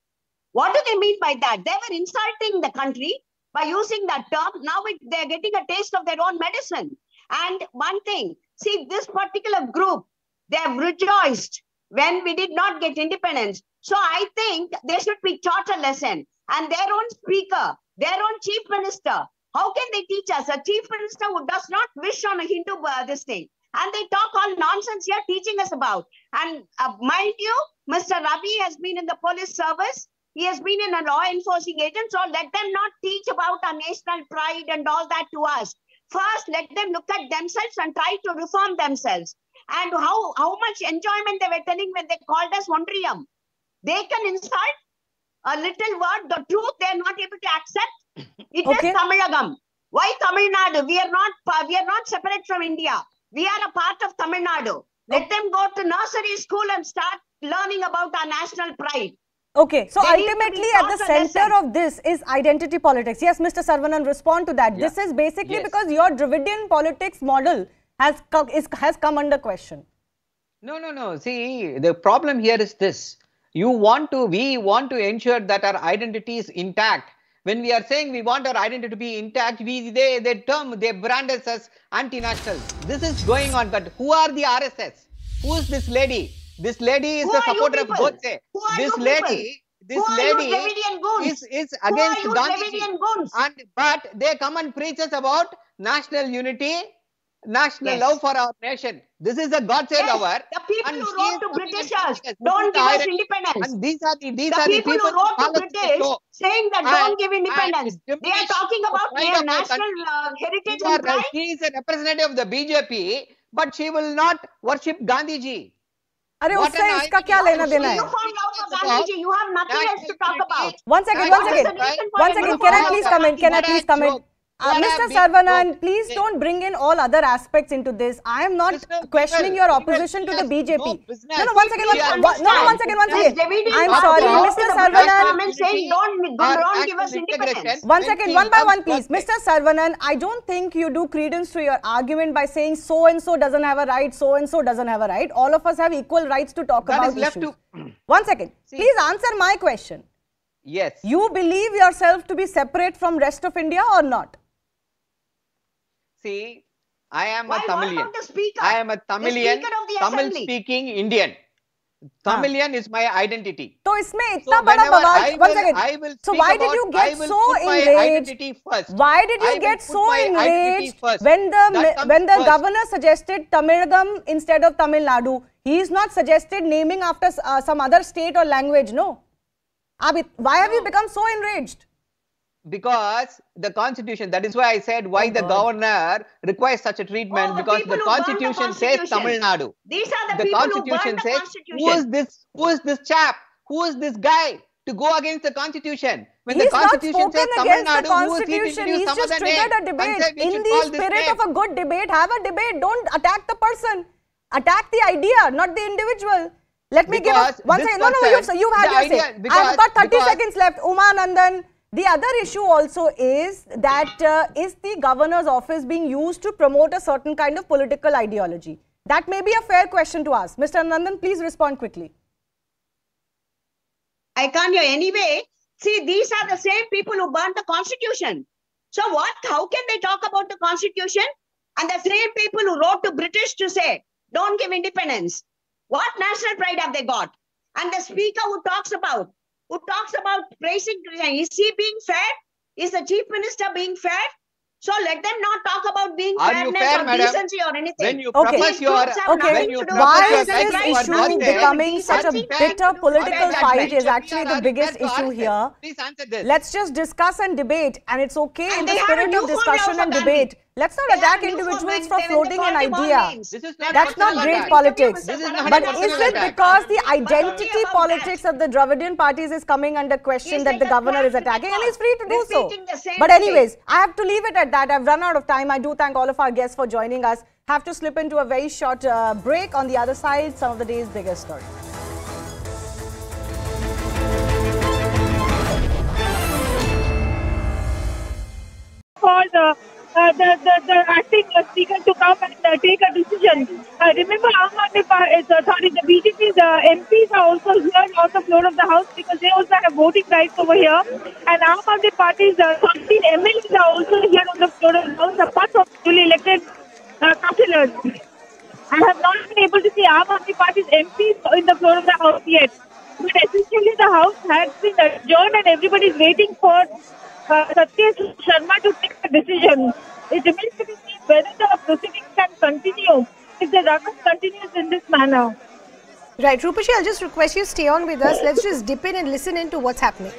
What do they mean by that? They were insulting the country by using that term. Now they're getting a taste of their own medicine. And one thing, see, this particular group, they have rejoiced when we did not get independence. So I think they should be taught a lesson. And their own speaker, their own chief minister, how can they teach us? A chief minister who does not wish on a Hindu this thing. And they talk all nonsense here teaching us about. And mind you, Mr. Ravi has been in the police service. He has been in a law enforcing agent. So let them not teach about our national pride and all that to us. First, let them look at themselves and try to reform themselves. And how much enjoyment they were telling when they called us Ondriyam. They can insult a little word, the truth they are not able to accept. It is Tamilagam. Why Tamil Nadu? We are not separate from India. We are a part of Tamil Nadu. Let them go to nursery school and start learning about our national pride. Okay, so ultimately at the center of this is identity politics. Yes, Mr. Saravanan, respond to that. Yeah. This is basically because your Dravidian politics model has come under question. No. See, the problem here is this. We want to ensure that our identity is intact. When we are saying we want our identity to be intact, they brand us as anti-national. This is going on, but who are the RSS? Who is this lady? This lady is the supporter of Godse. This lady is against Gandhiji. But they come and preach us about national unity, national love for our nation. This is a Godse lover. The people who wrote to Britishers, don't give us independence. And these are the people who wrote to British saying that don't give independence. They are talking about their national heritage and pride. She is a representative of the BJP, but she will not worship Gandhiji. अरे उससे इसका क्या लेना देना है? You have nothing else to talk about. One second. Can I please come in? Mr. Saravanan, please don't bring in all other aspects into this. I am not questioning your opposition to the BJP. No, one second. I'm sorry, Mr. Saravanan. Saying don't give us independence. One second, one by one, please. Mr. Saravanan, I don't think you do credence to your argument by saying so-and-so doesn't have a right, so-and-so doesn't have a right. All of us have equal rights to talk about issues. One second. Please answer my question. Yes. You believe yourself to be separate from rest of India or not? See, I am a Tamilian. I am a Tamilian, Tamil-speaking Indian. Tamilian is my identity. So, isme itna bada bawal. One second. So, why did you get so enraged? Why did you get so enraged when the governor suggested Tamilgam instead of Tamil Nadu? He is not suggested naming after some other state or language, no? Why have you become so enraged? Because the constitution, that is why I said why the governor requires such a treatment, because the constitution says Tamil Nadu. These are the people who burned the constitution. Who is this chap? Who is this guy to go against the constitution? When He's the constitution says Tamil Nadu, who is he to introduce some just other name? triggered a debate. In the spirit of a good debate, have a debate. Don't attack the person. Attack the idea, not the individual. Let me give us one second. No, you've had your say. I've got 30 seconds left. Uma Nandan. The other issue also is that is the governor's office being used to promote a certain kind of political ideology? That may be a fair question to ask. Mr. Nandan, please respond quickly. I can't hear anyway. See, these are the same people who burnt the constitution. So what? How can they talk about the constitution? And the same people who wrote to British to say, don't give independence. What national pride have they got? And the speaker who talks about praising, is he being fair? Is the chief minister being fair? So let them not talk about being fairness or decency or anything. When you propose why is this issue becoming such a bitter political fight is actually the biggest issue here. Please answer this. Let's just discuss and debate, and it's okay in the spirit of discussion and debate. Let's not attack individuals for floating an idea. That's not great politics. But is it because the identity politics of the Dravidian parties is coming under question that the governor is attacking, and he's free to do so. But anyways, I have to leave it at that. I've run out of time. I do thank all of our guests for joining us. Have to slip into a very short break. On the other side, some of the day's biggest stories. For the acting speaker to come and take a decision. Remember, Aam Aadmi Party, the BJP's MPs are also here on the floor of the House because they also have voting rights over here. And Aam Aadmi Party's 13 MLAs are also here on the floor of the House, apart from newly elected councillors. I have not been able to see Aam Aadmi Party's MPs in the floor of the House yet. But essentially, the House has been adjourned and everybody is waiting for Satya Sharma to take a decision. It remains to be seen whether the proceedings can continue if the ruckus continues in this manner. Right, Rupashi, I'll just request you stay on with us. Let's just dip in and listen into what's happening.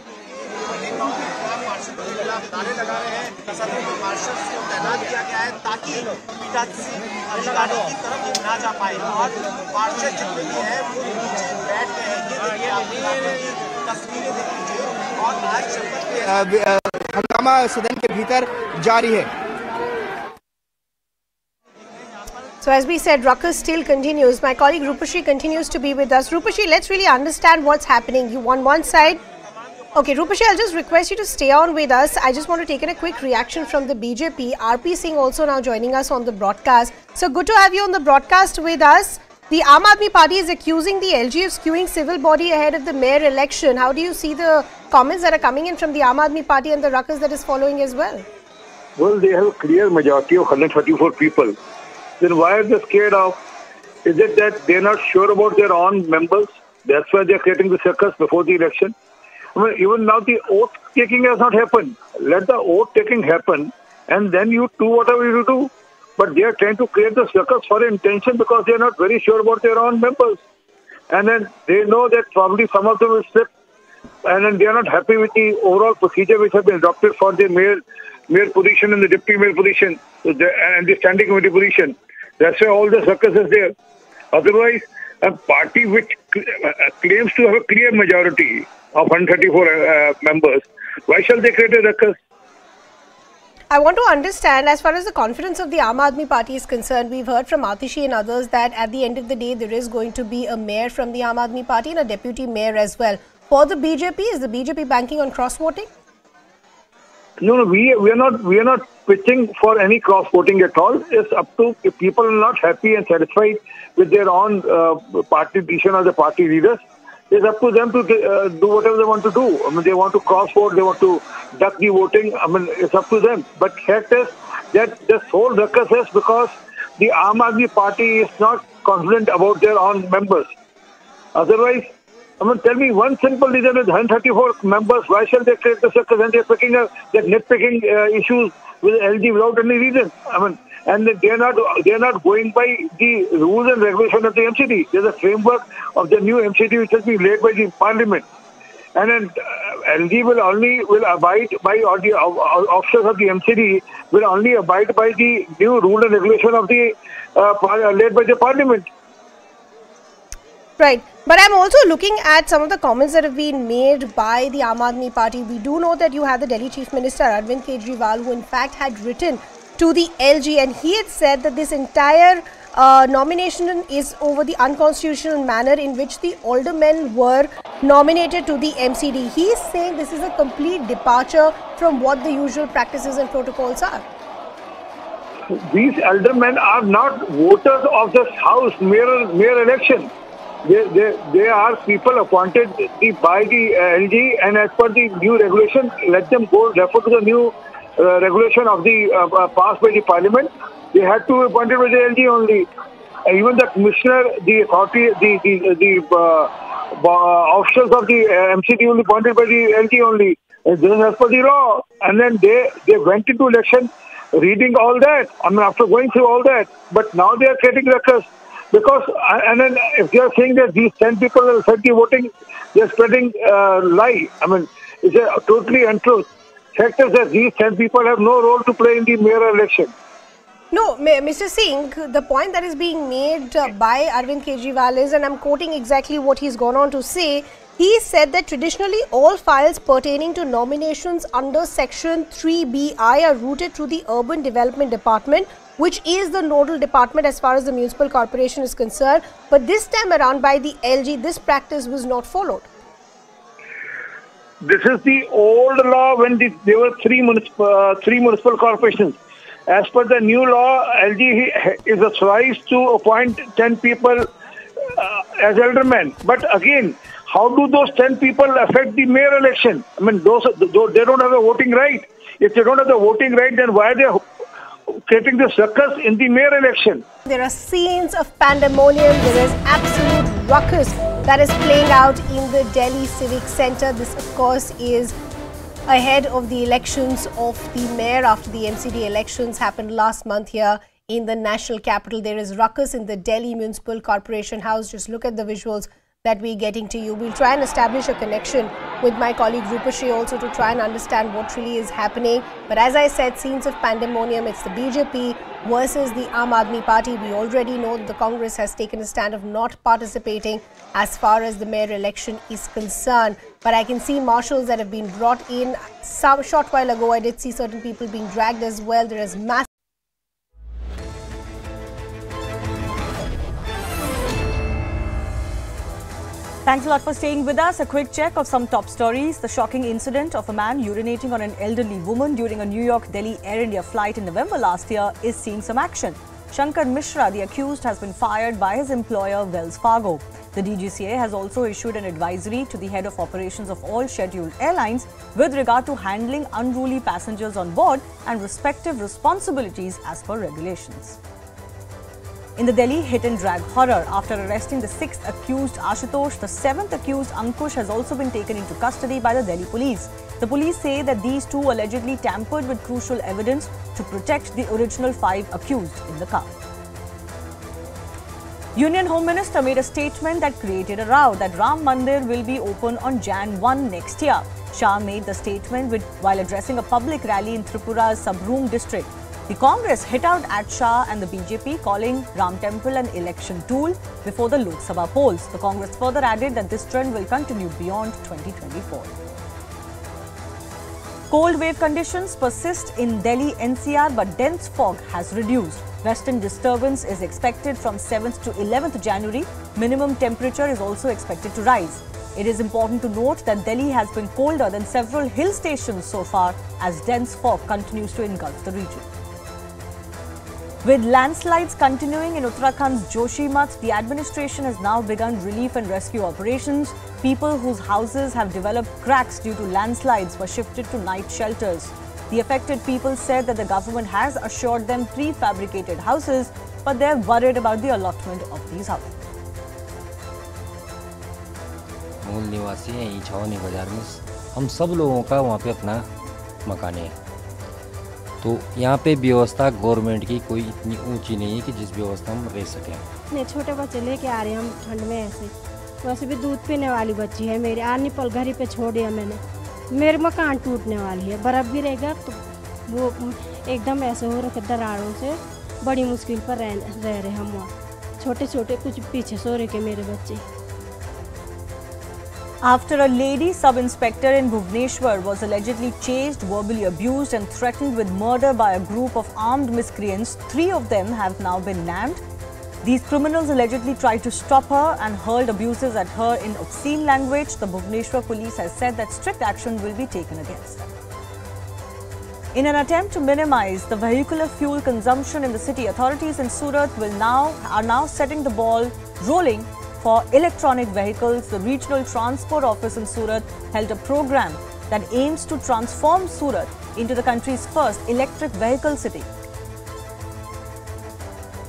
हंगामा सदन के भीतर जारी है. So as we said, ruckus still continues. My colleague Rupashi continues to be with us. Rupashi, let's really understand what's happening. You on one side. Okay, Rupashi, I'll just request you to stay on with us. I just want to take in a quick reaction from the BJP. RP Singh also now joining us on the broadcast. So good to have you on the broadcast with us. The Aam Aadmi Party is accusing the LG of skewing civil body ahead of the mayor election. How do you see the comments that are coming in from the Aam Aadmi Party and the ruckus that is following as well? Well, they have a clear majority of 134 people. Then why are they scared of? Is it that they're not sure about their own members? That's why they're creating the circus before the election. I mean, even now the oath taking has not happened. Let the oath taking happen and then you do whatever you do. But they are trying to create the circus for intention because they are not very sure about their own members. And then they know that probably some of them will slip. And then they are not happy with the overall procedure which has been adopted for the mayor position and the deputy mayor position and the standing committee position. That's why all the circus is there. Otherwise, a party which claims to have a clear majority of 134 members, why shall they create a ruckus? I want to understand, as far as the confidence of the Aam Aadmi Party is concerned, we've heard from Atishi and others that at the end of the day, there is going to be a mayor from the Aam Aadmi Party and a deputy mayor as well. For the BJP, is the BJP banking on cross-voting? No, we are not pitching for any cross-voting at all. It's up to, if people are not happy and satisfied with their own party decision or the party leaders, it's up to them to do whatever they want to do. I mean, they want to cross-vote, they want to duck the voting. I mean, it's up to them. But fact is that this whole ruckus is because the Aam Aadmi Party is not confident about their own members. Otherwise, I mean, tell me one simple reason with 134 members, why shall they create the ruckus? And they're nitpicking issues with LG without any reason. I mean, and they are not going by the rules and regulations of the MCD. There's a framework of the new MCD which has been laid by the Parliament. And then LG will abide by, or the officers of the MCD will only abide by the new rule and regulation of the laid by the Parliament. Right. But I'm also looking at some of the comments that have been made by the Aam Aadmi Party. We do know that you had the Delhi Chief Minister Arvind Kejriwal, who in fact had written to the LG, and he had said that this entire nomination is over the unconstitutional manner in which the aldermen were nominated to the MCD. He is saying this is a complete departure from what the usual practices and protocols are. These aldermen are not voters of this house mayor election. They are people appointed by the LG, and as per the new regulation, let them go refer to the new regulation of the passed by the Parliament. They had to be appointed by the LG only. Even the commissioner, the authority, the officials of the MCD will be appointed by the LG only. This is as per the law. And then they went into election reading all that. I mean, after going through all that, but now they are creating ruckus. Because, and then if they are saying that these 10 people will affect the voting, they are spreading lie. I mean, it's a totally untruth. Fact is that these 10 people have no role to play in the mayoral election. No, Mr. Singh, the point that is being made by Arvind Kejriwal is, and I'm quoting exactly what he's gone on to say, he said that traditionally all files pertaining to nominations under Section 3BI are routed through the Urban Development Department, which is the nodal department as far as the Municipal Corporation is concerned. But this time around by the LG, this practice was not followed. This is the old law when there were three municipal corporations. As per the new law, LG is authorized to appoint 10 people as aldermen. But again, how do those 10 people affect the mayor election? I mean, they don't have a voting right. If they don't have the voting right, then why are they creating this ruckus in the mayor election? There are scenes of pandemonium. There is absolute ruckus that is playing out in the Delhi Civic Centre. This, of course, is ahead of the elections of the mayor after the MCD elections happened last month here in the national capital. There is ruckus in the Delhi Municipal Corporation House. Just look at the visuals that we're getting to you. We'll try and establish a connection with my colleague Rupashi also to try and understand what really is happening. But as I said, scenes of pandemonium, it's the BJP versus the Aam Aadmi Party. We already know that the Congress has taken a stand of not participating as far as the mayor election is concerned. But I can see marshals that have been brought in. Some short while ago, I did see certain people being dragged as well. There is massive. Thanks a lot for staying with us. A quick check of some top stories. The shocking incident of a man urinating on an elderly woman during a New York-Delhi Air India flight in November last year is seeing some action. Shankar Mishra, the accused, has been fired by his employer Wells Fargo. The DGCA has also issued an advisory to the head of operations of all scheduled airlines with regard to handling unruly passengers on board and respective responsibilities as per regulations. In the Delhi hit-and-drag horror, after arresting the 6th accused Ashutosh, the 7th accused Ankush has also been taken into custody by the Delhi police. The police say that these two allegedly tampered with crucial evidence to protect the original 5 accused in the car. Union Home Minister made a statement that created a row that Ram Mandir will be open on Jan 1 next year. Shah made the statement while addressing a public rally in Tripura's Sabroom district. The Congress hit out at Shah and the BJP, calling Ram Temple an election tool before the Lok Sabha polls. The Congress further added that this trend will continue beyond 2024. Cold wave conditions persist in Delhi NCR, but dense fog has reduced. Western disturbance is expected from 7th to 11th January. Minimum temperature is also expected to rise. It is important to note that Delhi has been colder than several hill stations so far as dense fog continues to engulf the region. With landslides continuing in Uttarakhand's Joshimath, the administration has now begun relief and rescue operations. People whose houses have developed cracks due to landslides were shifted to night shelters. The affected people said that the government has assured them prefabricated houses, but they're worried about the allotment of these houses. मूल निवासी हैं यही छावनी बाजार में, हम सब लोगों का वहाँ पे अपना मकान है। तो यहाँ पे व्यवस्था गवर्नमेंट की कोई इतनी ऊंची नहीं है कि जिस व्यवस्था हम रह सकें। ने छोटे बच्चे लेके आ रहे हैं हम ठंड में ऐसे, वैसे भी दूध पीने वाली बच्ची है मेरी, आनी पल घर ही पे छोड़ दिया मैंने। मेरे मकान टूटने वाली है, बर्फ भी रहेगा तो वो एकदम ऐसे हो रखे दरारों से, बड़ी मुश्किल पर रह रहे हम वहाँ। छोटे छोटे कुछ पीछे सो रहे के मेरे बच्चे। After a lady sub-inspector in Bhubaneswar was allegedly chased, verbally abused and threatened with murder by a group of armed miscreants, 3 of them have now been nabbed. These criminals allegedly tried to stop her and hurled abuses at her in obscene language. The Bhubaneswar police has said that strict action will be taken against them. In an attempt to minimize the vehicular fuel consumption in the city, authorities in Surat are now setting the ball rolling for electronic vehicles. The Regional Transport Office in Surat held a program that aims to transform Surat into the country's first electric vehicle city.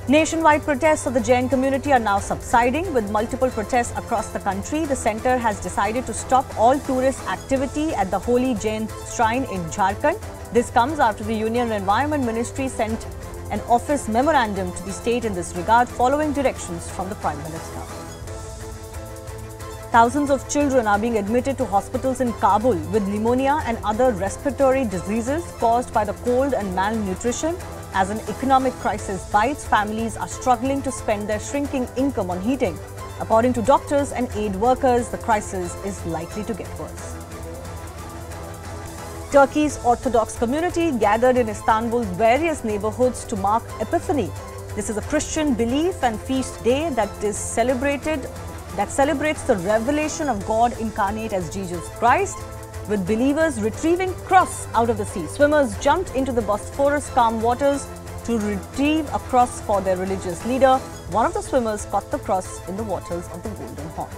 Nationwide protests of the Jain community are now subsiding. With multiple protests across the country, the centre has decided to stop all tourist activity at the Holy Jain Shrine in Jharkhand. This comes after the Union Environment Ministry sent an office memorandum to the state in this regard, following directions from the Prime Minister. Thousands of children are being admitted to hospitals in Kabul with pneumonia and other respiratory diseases caused by the cold and malnutrition. As an economic crisis bites, families are struggling to spend their shrinking income on heating. According to doctors and aid workers, the crisis is likely to get worse. Turkey's Orthodox community gathered in Istanbul's various neighborhoods to mark Epiphany. This is a Christian belief and feast day that celebrates the revelation of God incarnate as Jesus Christ, with believers retrieving cross out of the sea. Swimmers jumped into the Bosphorus calm waters to retrieve a cross for their religious leader. One of the swimmers caught the cross in the waters of the Golden Horn.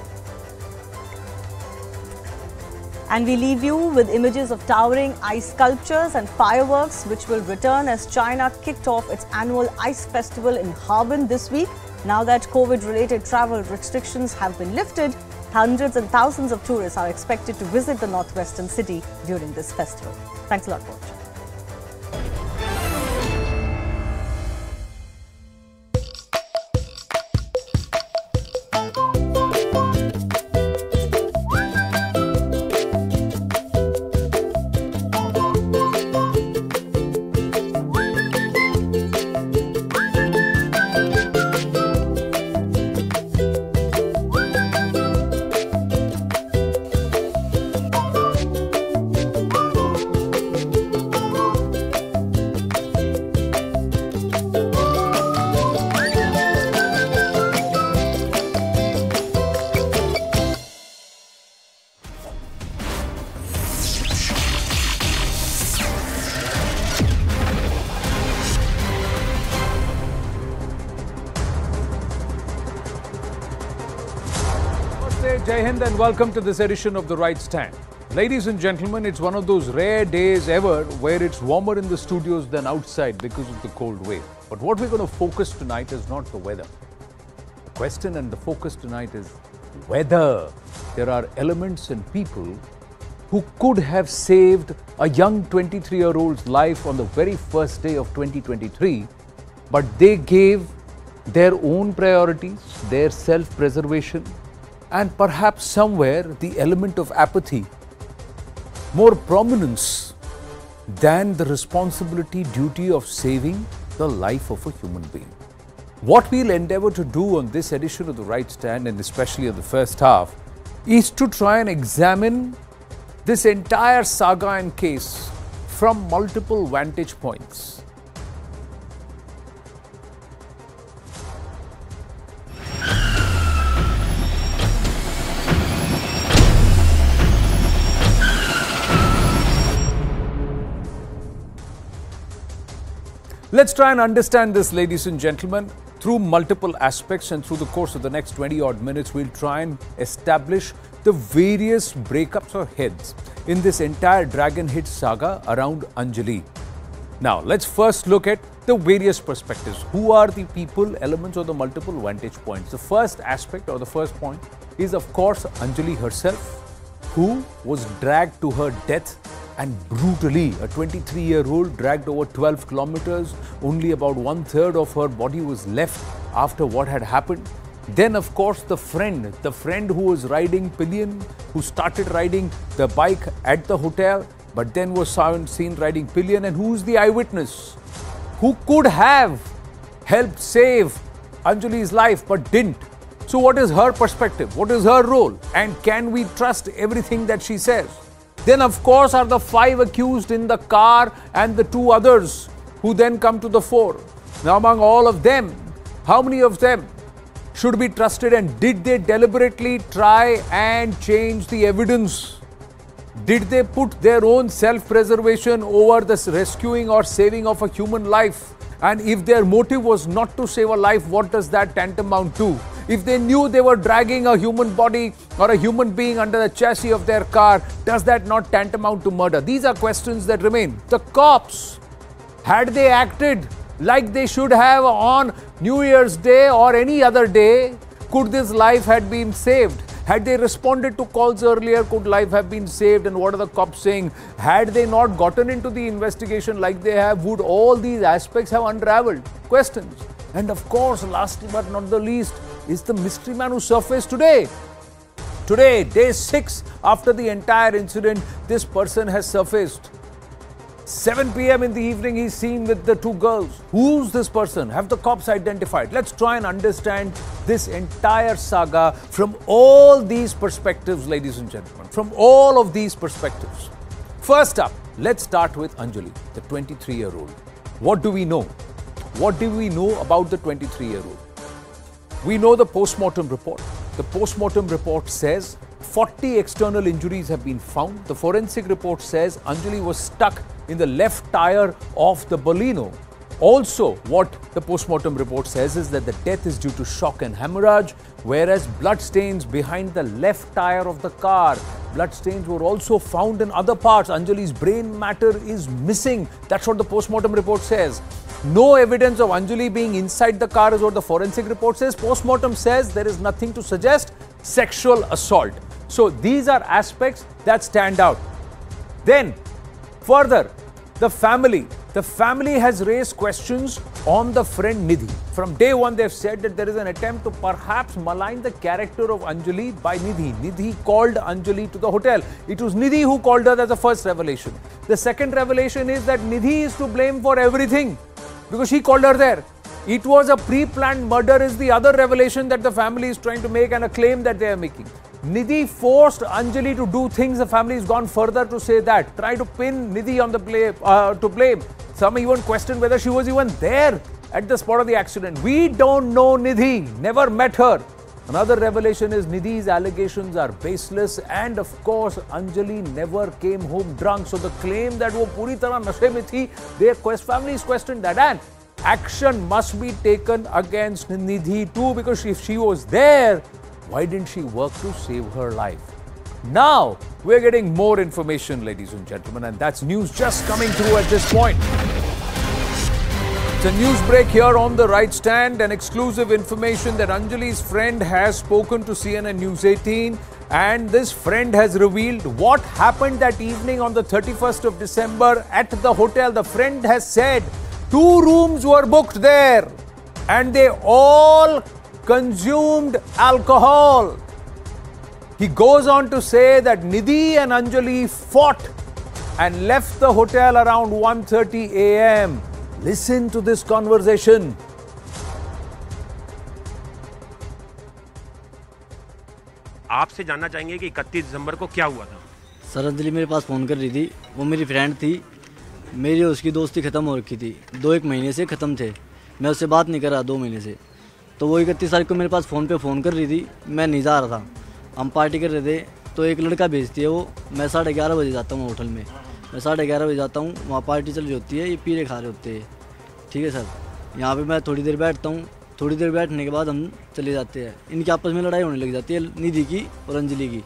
And we leave you with images of towering ice sculptures and fireworks, which will return as China kicked off its annual ice festival in Harbin this week. Now that COVID-related travel restrictions have been lifted, hundreds and thousands of tourists are expected to visit the northwestern city during this festival. Thanks a lot for watching. Jai Hind and welcome to this edition of The Right Stand. Ladies and gentlemen, it's one of those rare days ever where it's warmer in the studios than outside because of the cold wave. But what we're going to focus tonight is not the weather. The question and the focus tonight is whether there are elements and people who could have saved a young 23-year-old's life on the very first day of 2023, but they gave their own priorities, their self-preservation, and perhaps somewhere the element of apathy more prominence than the responsibility, duty of saving the life of a human being. What we'll endeavor to do on this edition of The Right Stand, and especially in the first half, is to try and examine this entire saga and case from multiple vantage points. Let's try and understand this, ladies and gentlemen, through multiple aspects, and through the course of the next 20 odd minutes, we'll try and establish the various breakups or heads in this entire dragon hit saga around Anjali. Now, let's first look at the various perspectives. Who are the people, elements, or the multiple vantage points? The first aspect or the first point is, of course, Anjali herself, who was dragged to her death and brutally, a 23-year-old dragged over 12 kilometers. Only about 1/3 of her body was left after what had happened. Then, of course, the friend who was riding pillion, who started riding the bike at the hotel, but then was seen riding pillion, and who's the eyewitness who could have helped save Anjali's life but didn't. So what is her perspective? What is her role? And can we trust everything that she says? Then, of course, are the 5 accused in the car and the 2 others who then come to the fore. Now, among all of them, how many of them should be trusted, and did they deliberately try and change the evidence? Did they put their own self-preservation over the rescuing or saving of a human life? And if their motive was not to save a life, what does that tantamount to? If they knew they were dragging a human body or a human being under the chassis of their car, does that not tantamount to murder? These are questions that remain. The cops, had they acted like they should have on New Year's Day or any other day, could this life have been saved? Had they responded to calls earlier, could life have been saved? And what are the cops saying? Had they not gotten into the investigation like they have, would all these aspects have unraveled? Questions. And of course, last but not the least, is the mystery man who surfaced today. Today, day 6 after the entire incident, this person has surfaced. 7 p.m. in the evening, he's seen with the 2 girls. Who's this person? Have the cops identified? Let's try and understand this entire saga from all these perspectives, ladies and gentlemen. From all of these perspectives. First up, let's start with Anjali, the 23-year-old. What do we know? What do we know about the 23-year-old? We know the post-mortem report. The post-mortem report says 40 external injuries have been found. The forensic report says Anjali was stuck in the left tire of the Baleno. Also, what the post-mortem report says is that the death is due to shock and hemorrhage, whereas blood stains behind the left tire of the car. Blood stains were also found in other parts. Anjali's brain matter is missing. That's what the post-mortem report says. No evidence of Anjali being inside the car is what the forensic report says. Post-mortem says there is nothing to suggest sexual assault. So these are aspects that stand out. Then, further, the family. The family has raised questions on the friend Nidhi. From day one, they've said that there is an attempt to perhaps malign the character of Anjali by Nidhi. Nidhi called Anjali to the hotel. It was Nidhi who called her. That's the first revelation. The second revelation is that Nidhi is to blame for everything because she called her there. It was a pre-planned murder is the other revelation that the family is trying to make and a claim that they are making. Nidhi forced Anjali to do things. The family has gone further to say that. Try to pin Nidhi on the blame. Some even question whether she was even there at the spot of the accident. We don't know Nidhi. Never met her. Another revelation is Nidhi's allegations are baseless, and of course Anjali never came home drunk. So the claim that wo puri tarah nashe mein thi, their family is questioned that, and action must be taken against Nidhi too, because if she was there, why didn't she work to save her life? Now, we're getting more information, ladies and gentlemen, and that's news just coming through at this point. It's a news break here on the right stand, and exclusive information that Anjali's friend has spoken to CNN News 18, and this friend has revealed what happened that evening on the 31st of December at the hotel. The friend has said 2 rooms were booked there, and they all consumed alcohol. He goes on to say that Nidhi and Anjali fought and left the hotel around 1:30 a.m. Listen to this conversation. आपसे जानना चाहेंगे कि 31 दिसंबर को क्या हुआ था? Sir Anjali मेरे पास phone कर रही थी, वो मेरी फ्रेंड थी, मेरी उसकी दोस्ती ख़त्म हो रखी थी, 2-1 महीने से ख़त्म थे, मैं उससे बात नहीं कर रहा 2 महीने से। तो वो 31 तारीख को मेरे पास फ़ोन पे फ़ोन कर रही थी, मैं नहीं जा रहा था, हम पार्टी कर रहे थे। तो एक लड़का भेजती है वो, मैं 11:30 बजे जाता हूँ होटल में, मैं 11:30 बजे जाता हूँ, वहाँ पार्टी चल रही होती है, ये पीले खा रहे होते हैं, ठीक है सर। यहाँ पे मैं थोड़ी देर बैठता हूँ, थोड़ी देर बैठने के बाद हम चले जाते हैं। इनकी आपस में लड़ाई होने लग जाती है निधि की और अंजलि की,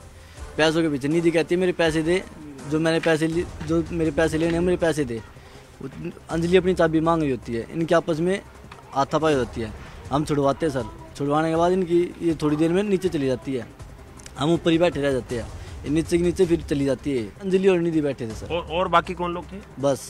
पैसों के पीछे। निधि कहती है मेरे पैसे दे, जो मेरे पैसे लेने हैं मेरे पैसे दे। अंजलि अपनी चाबी मांग रही होती है, इनकी आपस में हाथापाई होती है। हम छुड़वाते हैं सर, छुड़वाने के बाद इनकी ये थोड़ी देर में नीचे चली जाती है, हम ऊपर ही बैठे रह जाते हैं, नीचे फिर चली जाती है। अंजलि और निधि बैठे थे सर। और बाकी कौन लोग थे? बस